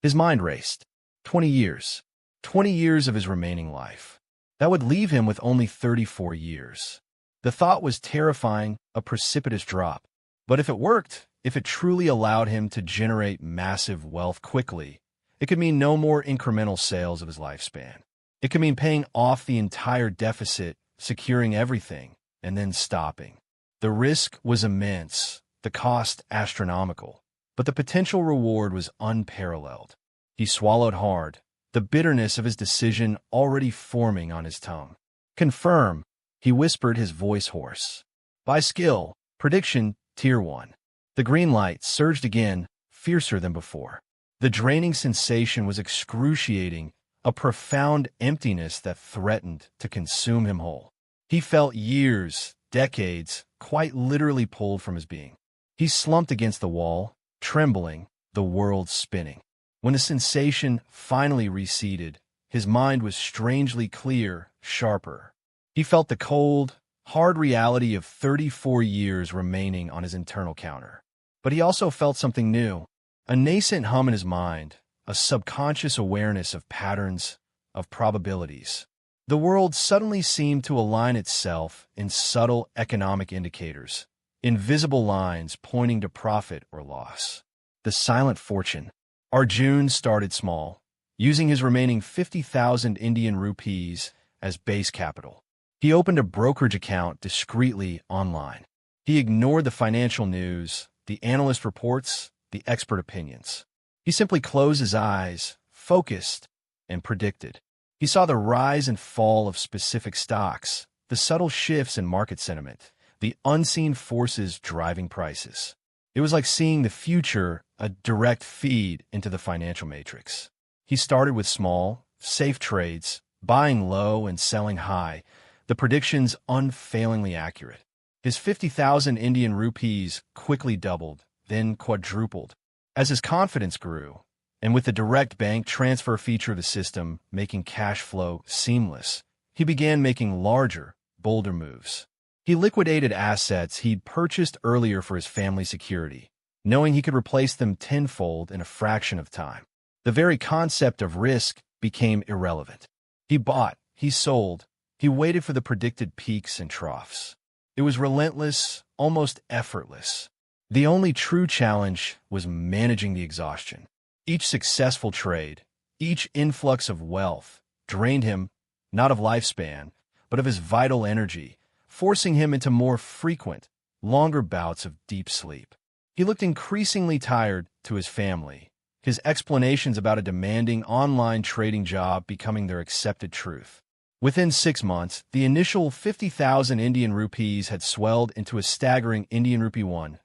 His mind raced. 20 years. 20 years of his remaining life. That would leave him with only 34 years. The thought was terrifying, a precipitous drop. But if it worked, if it truly allowed him to generate massive wealth quickly, it could mean no more incremental sales of his lifespan. It could mean paying off the entire deficit, securing everything, and then stopping. The risk was immense, the cost astronomical, but the potential reward was unparalleled. He swallowed hard, the bitterness of his decision already forming on his tongue. Confirm, he whispered, his voice hoarse. By skill, prediction, Tier 1. The green light surged again, fiercer than before. The draining sensation was excruciating, a profound emptiness that threatened to consume him whole. He felt years, decades, quite literally pulled from his being. He slumped against the wall, trembling, the world spinning. When the sensation finally receded, his mind was strangely clear, sharper. He felt the cold, hard reality of 34 years remaining on his internal counter. But he also felt something new, a nascent hum in his mind, a subconscious awareness of patterns, of probabilities. The world suddenly seemed to align itself in subtle economic indicators, invisible lines pointing to profit or loss. The silent fortune. Arjun started small, using his remaining 50,000 Indian rupees as base capital. He opened a brokerage account discreetly online. He ignored the financial news, the analyst reports, the expert opinions. He simply closed his eyes, focused, and predicted. He saw the rise and fall of specific stocks, the subtle shifts in market sentiment, the unseen forces driving prices. It was like seeing the future, a direct feed into the financial matrix. He started with small, safe trades, buying low and selling high, the predictions unfailingly accurate. His 50,000 Indian rupees quickly doubled, then quadrupled. As his confidence grew, and with the direct bank transfer feature of the system making cash flow seamless, he began making larger, bolder moves. He liquidated assets he'd purchased earlier for his family security, knowing he could replace them tenfold in a fraction of time. The very concept of risk became irrelevant. He bought, he sold, he waited for the predicted peaks and troughs. It was relentless, almost effortless. The only true challenge was managing the exhaustion. Each successful trade, each influx of wealth, drained him, not of lifespan, but of his vital energy, forcing him into more frequent, longer bouts of deep sleep. He looked increasingly tired to his family, his explanations about a demanding online trading job becoming their accepted truth. Within 6 months, the initial 50,000 Indian rupees had swelled into a staggering Indian rupee 1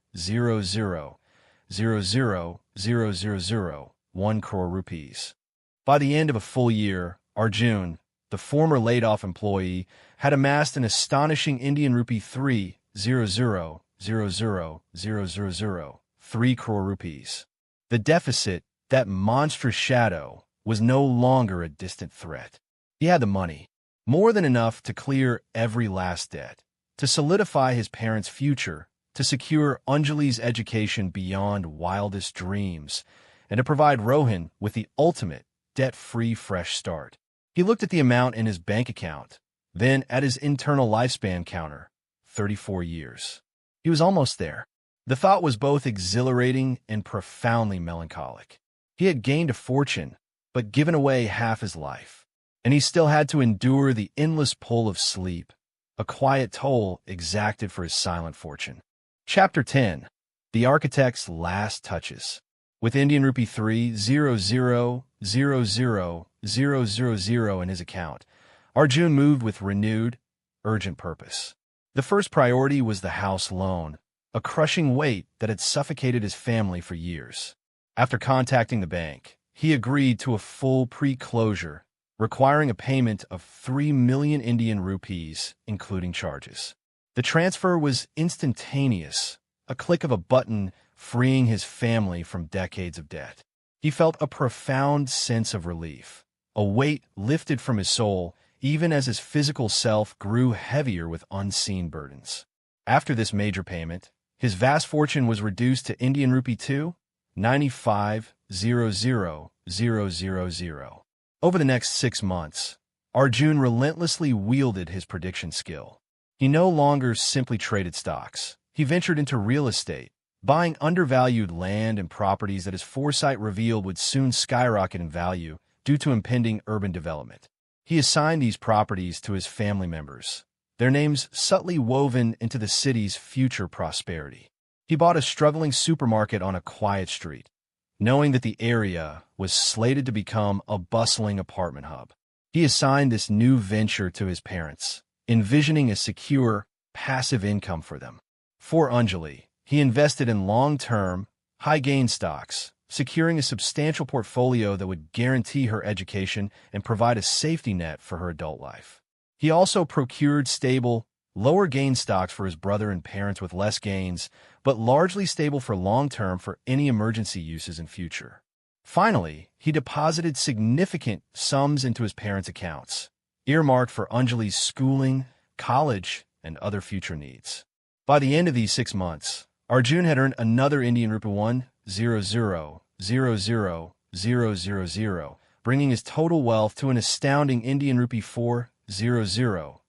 crore rupees. By the end of a full year, Arjun, the former laid-off employee, had amassed an astonishing Indian rupee 3 crore rupees. The deficit, that monstrous shadow, was no longer a distant threat. He had the money, more than enough to clear every last debt, to solidify his parents' future, to secure Anjali's education beyond wildest dreams, and to provide Rohan with the ultimate debt-free fresh start. He looked at the amount in his bank account, then at his internal lifespan counter, 34 years. He was almost there. The thought was both exhilarating and profoundly melancholic. He had gained a fortune, but given away half his life. And he still had to endure the endless pull of sleep, a quiet toll exacted for his silent fortune. Chapter 10. The Architect's Last Touches. With Indian rupee 3,000,000 in his account, Arjun moved with renewed, urgent purpose. The first priority was the house loan, a crushing weight that had suffocated his family for years. After contacting the bank, he agreed to a full pre-closure, requiring a payment of 3 million Indian rupees, including charges. The transfer was instantaneous, a click of a button freeing his family from decades of debt. He felt a profound sense of relief, a weight lifted from his soul, even as his physical self grew heavier with unseen burdens. After this major payment, his vast fortune was reduced to Indian rupee 2,95,000,000. Over the next 6 months, Arjun relentlessly wielded his prediction skill. He no longer simply traded stocks. He ventured into real estate, buying undervalued land and properties that his foresight revealed would soon skyrocket in value due to impending urban development. He assigned these properties to his family members, their names subtly woven into the city's future prosperity. He bought a struggling supermarket on a quiet street, knowing that the area was slated to become a bustling apartment hub. He assigned this new venture to his parents, envisioning a secure, passive income for them. For Anjali, he invested in long-term, high-gain stocks, securing a substantial portfolio that would guarantee her education and provide a safety net for her adult life. He also procured stable, lower-gain stocks for his brother and parents with less gains, but largely stable for long-term for any emergency uses in future. Finally, he deposited significant sums into his parents' accounts, earmarked for Anjali's schooling, college, and other future needs. By the end of these 6 months, Arjun had earned another Indian rupee 1,000,000, bringing his total wealth to an astounding Indian rupee 4,000,000.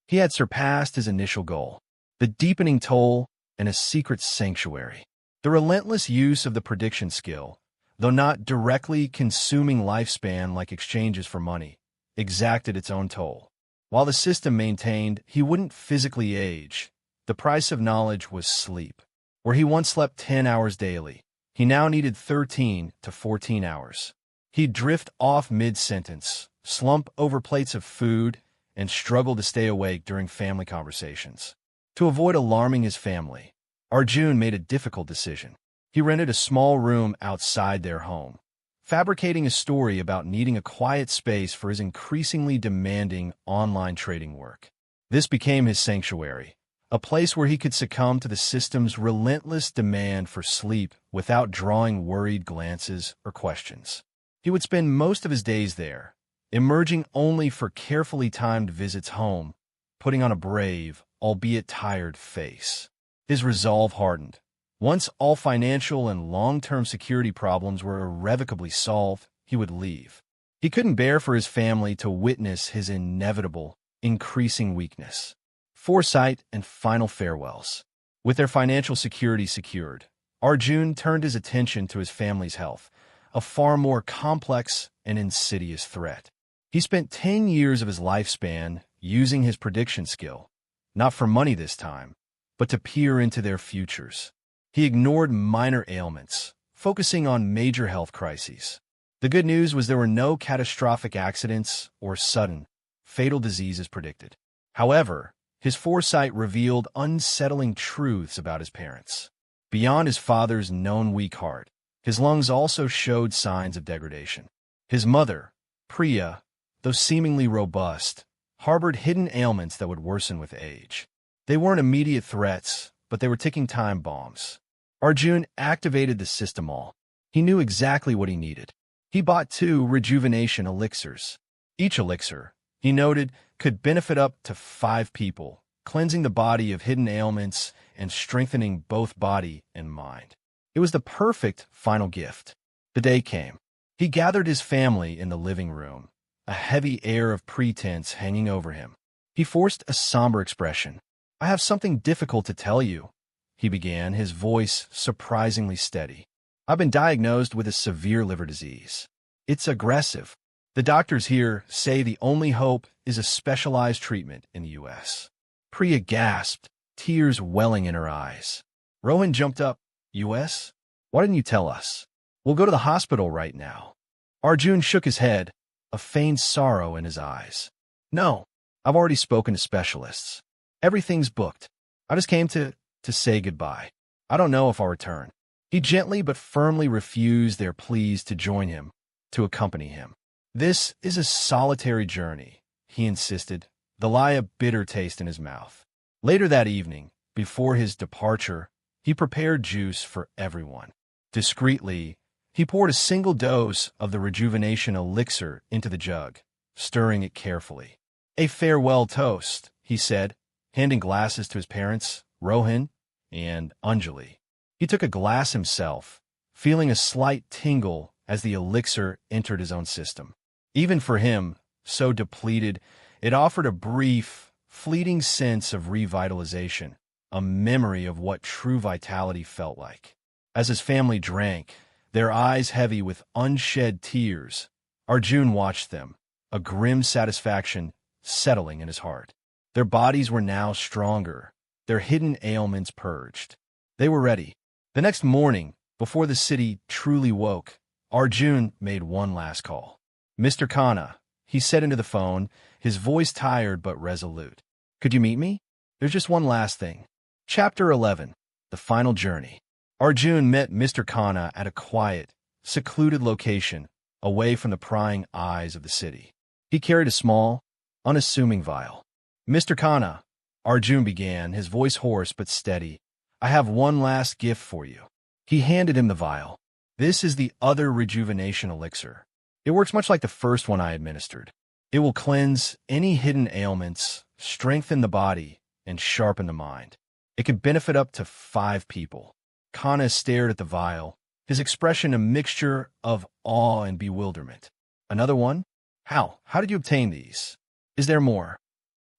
He had surpassed his initial goal, the deepening toll and a secret sanctuary. The relentless use of the prediction skill, though not directly consuming lifespan like exchanges for money, exacted its own toll. While the system maintained he wouldn't physically age, the price of knowledge was sleep. Where he once slept 10 hours daily, he now needed 13 to 14 hours. He'd drift off mid-sentence, slump over plates of food, and struggle to stay awake during family conversations. To avoid alarming his family, Arjun made a difficult decision. He rented a small room outside their home, fabricating a story about needing a quiet space for his increasingly demanding online trading work. This became his sanctuary, a place where he could succumb to the system's relentless demand for sleep without drawing worried glances or questions. He would spend most of his days there, emerging only for carefully timed visits home, putting on a brave, albeit tired, face. His resolve hardened. Once all financial and long-term security problems were irrevocably solved, he would leave. He couldn't bear for his family to witness his inevitable, increasing weakness. Foresight and final farewells. With their financial security secured, Arjun turned his attention to his family's health, a far more complex and insidious threat. He spent 10 years of his lifespan using his prediction skill, not for money this time, but to peer into their futures. He ignored minor ailments, focusing on major health crises. The good news was there were no catastrophic accidents or sudden, fatal diseases predicted. However, his foresight revealed unsettling truths about his parents. Beyond his father's known weak heart, his lungs also showed signs of degradation. His mother, Priya, though seemingly robust, harbored hidden ailments that would worsen with age. They weren't immediate threats, but they were ticking time bombs. Arjun activated the system all. He knew exactly what he needed. He bought 2 rejuvenation elixirs. Each elixir, he noted, could benefit up to 5 people, cleansing the body of hidden ailments and strengthening both body and mind. It was the perfect final gift. The day came. He gathered his family in the living room, a heavy air of pretense hanging over him. He forced a somber expression. "I have something difficult to tell you," he began, his voice surprisingly steady. "I've been diagnosed with a severe liver disease. It's aggressive. The doctors here say the only hope is a specialized treatment in the U.S. Priya gasped, tears welling in her eyes. Rohan jumped up. "U.S.? Why didn't you tell us? We'll go to the hospital right now." Arjun shook his head, a feigned sorrow in his eyes. "No, I've already spoken to specialists. Everything's booked. I just came to say goodbye. I don't know if I'll return." He gently but firmly refused their pleas to join him, to accompany him. "This is a solitary journey," he insisted, the lie a bitter taste in his mouth. Later that evening, before his departure, he prepared juice for everyone. Discreetly, he poured a single dose of the rejuvenation elixir into the jug, stirring it carefully. "A farewell toast," he said, handing glasses to his parents, Rohan and Anjali. He took a glass himself, feeling a slight tingle as the elixir entered his own system. Even for him, so depleted, it offered a brief, fleeting sense of revitalization, a memory of what true vitality felt like. As his family drank, their eyes heavy with unshed tears, Arjun watched them, a grim satisfaction settling in his heart. Their bodies were now stronger, their hidden ailments purged. They were ready. The next morning, before the city truly woke, Arjun made one last call. "Mr. Khanna," he said into the phone, his voice tired but resolute. "Could you meet me? There's just one last thing." Chapter 11. The Final Journey. Arjun met Mr. Khanna at a quiet, secluded location, away from the prying eyes of the city. He carried a small, unassuming vial. "Mr. Khanna," Arjun began, his voice hoarse but steady, "I have one last gift for you." He handed him the vial. "This is the other rejuvenation elixir. It works much like the first one I administered. It will cleanse any hidden ailments, strengthen the body, and sharpen the mind. It can benefit up to 5 people." Khanna stared at the vial, his expression a mixture of awe and bewilderment. "Another one? How? How did you obtain these? Is there more?"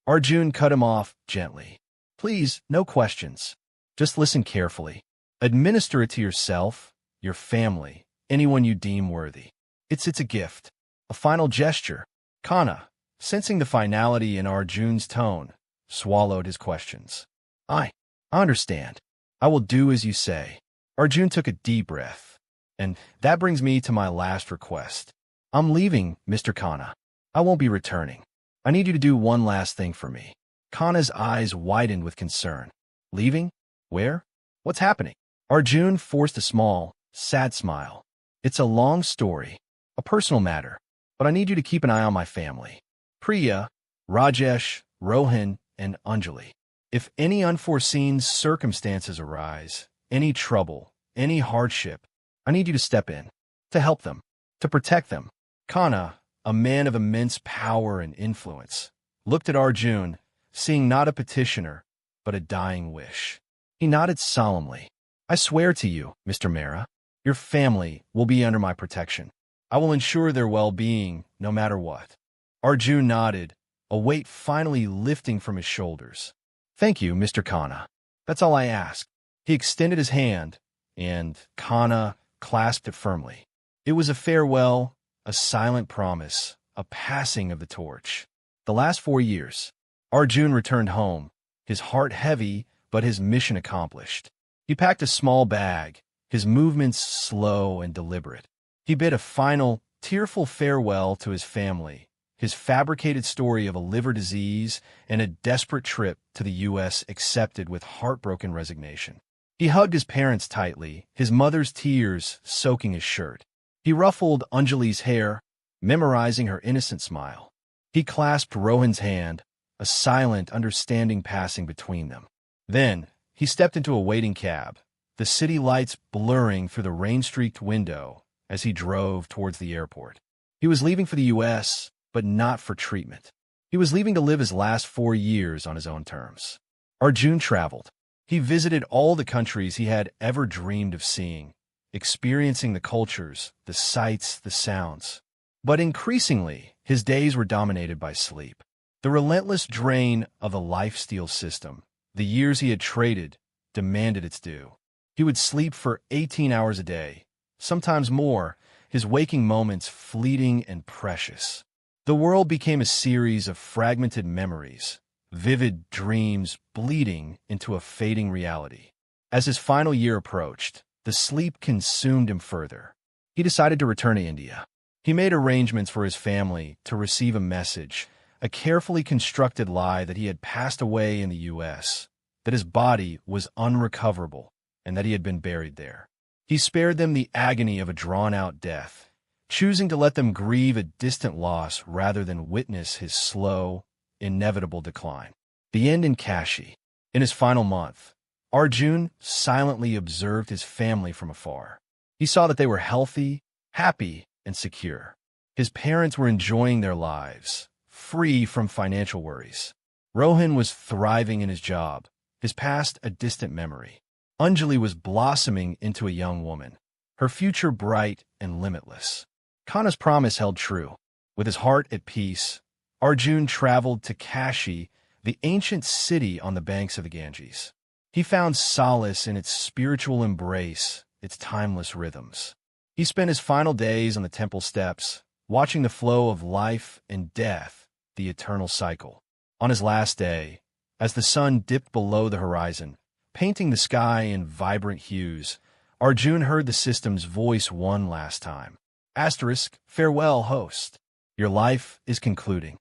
Arjun cut him off gently. "Please, no questions. Just listen carefully. Administer it to yourself, your family, anyone you deem worthy. It's a gift, a final gesture." Khanna, sensing the finality in Arjun's tone, swallowed his questions. I understand. I will do as you say. Arjun took a deep breath. And that brings me to my last request. I'm leaving, Mr. Khanna. I won't be returning. I need you to do one last thing for me. Khanna's eyes widened with concern. Leaving? Where? What's happening? Arjun forced a small, sad smile. It's a long story, a personal matter, but I need you to keep an eye on my family. Priya, Rajesh, Rohan, and Anjali. If any unforeseen circumstances arise, any trouble, any hardship, I need you to step in, to help them, to protect them. Khanna, a man of immense power and influence, looked at Arjun, seeing not a petitioner, but a dying wish. He nodded solemnly. I swear to you, Mr. Mehra, your family will be under my protection. I will ensure their well-being, no matter what. Arjun nodded, a weight finally lifting from his shoulders. Thank you, Mr. Khanna. That's all I ask. He extended his hand, and Khanna clasped it firmly. It was a farewell, a silent promise, a passing of the torch. The last 4 years, Arjun returned home, his heart heavy, but his mission accomplished. He packed a small bag, his movements slow and deliberate. He bid a final, tearful farewell to his family, his fabricated story of a liver disease and a desperate trip to the U.S. accepted with heartbroken resignation. He hugged his parents tightly, his mother's tears soaking his shirt. He ruffled Anjali's hair, memorizing her innocent smile. He clasped Rohan's hand, a silent, understanding passing between them. Then, he stepped into a waiting cab, the city lights blurring through the rain-streaked window as he drove towards the airport. He was leaving for the U.S., but not for treatment. He was leaving to live his last 4 years on his own terms. Arjun traveled. He visited all the countries he had ever dreamed of seeing, experiencing the cultures, the sights, the sounds. But increasingly, his days were dominated by sleep. The relentless drain of the life-steal system, the years he had traded, demanded its due. He would sleep for 18 hours a day, sometimes more, his waking moments fleeting and precious. The world became a series of fragmented memories, vivid dreams bleeding into a fading reality. As his final year approached, the sleep consumed him further. He decided to return to India. He made arrangements for his family to receive a message, a carefully constructed lie that he had passed away in the U.S., that his body was unrecoverable, and that he had been buried there. He spared them the agony of a drawn-out death, choosing to let them grieve a distant loss rather than witness his slow, inevitable decline. The end in Kashi. In his final month, Arjun silently observed his family from afar. He saw that they were healthy, happy, and secure. His parents were enjoying their lives, free from financial worries. Rohan was thriving in his job, his past a distant memory. Anjali was blossoming into a young woman, her future bright and limitless. Khanna's promise held true. With his heart at peace, Arjun traveled to Kashi, the ancient city on the banks of the Ganges. He found solace in its spiritual embrace, its timeless rhythms. He spent his final days on the temple steps, watching the flow of life and death, the eternal cycle. On his last day, as the sun dipped below the horizon, painting the sky in vibrant hues, Arjun heard the system's voice one last time. Asterisk, farewell, host. Your life is concluding.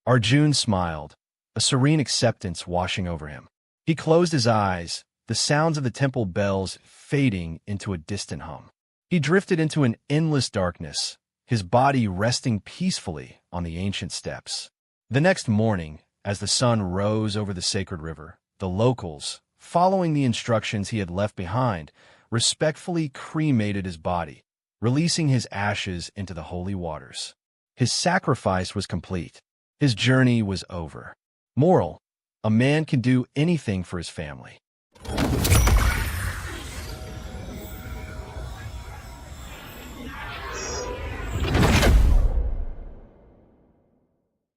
Arjun smiled, a serene acceptance washing over him. He closed his eyes, the sounds of the temple bells fading into a distant hum. He drifted into an endless darkness, his body resting peacefully on the ancient steps. The next morning, as the sun rose over the sacred river, the locals, following the instructions he had left behind, respectfully cremated his body, releasing his ashes into the holy waters. His sacrifice was complete. His journey was over. Moral: a man can do anything for his family.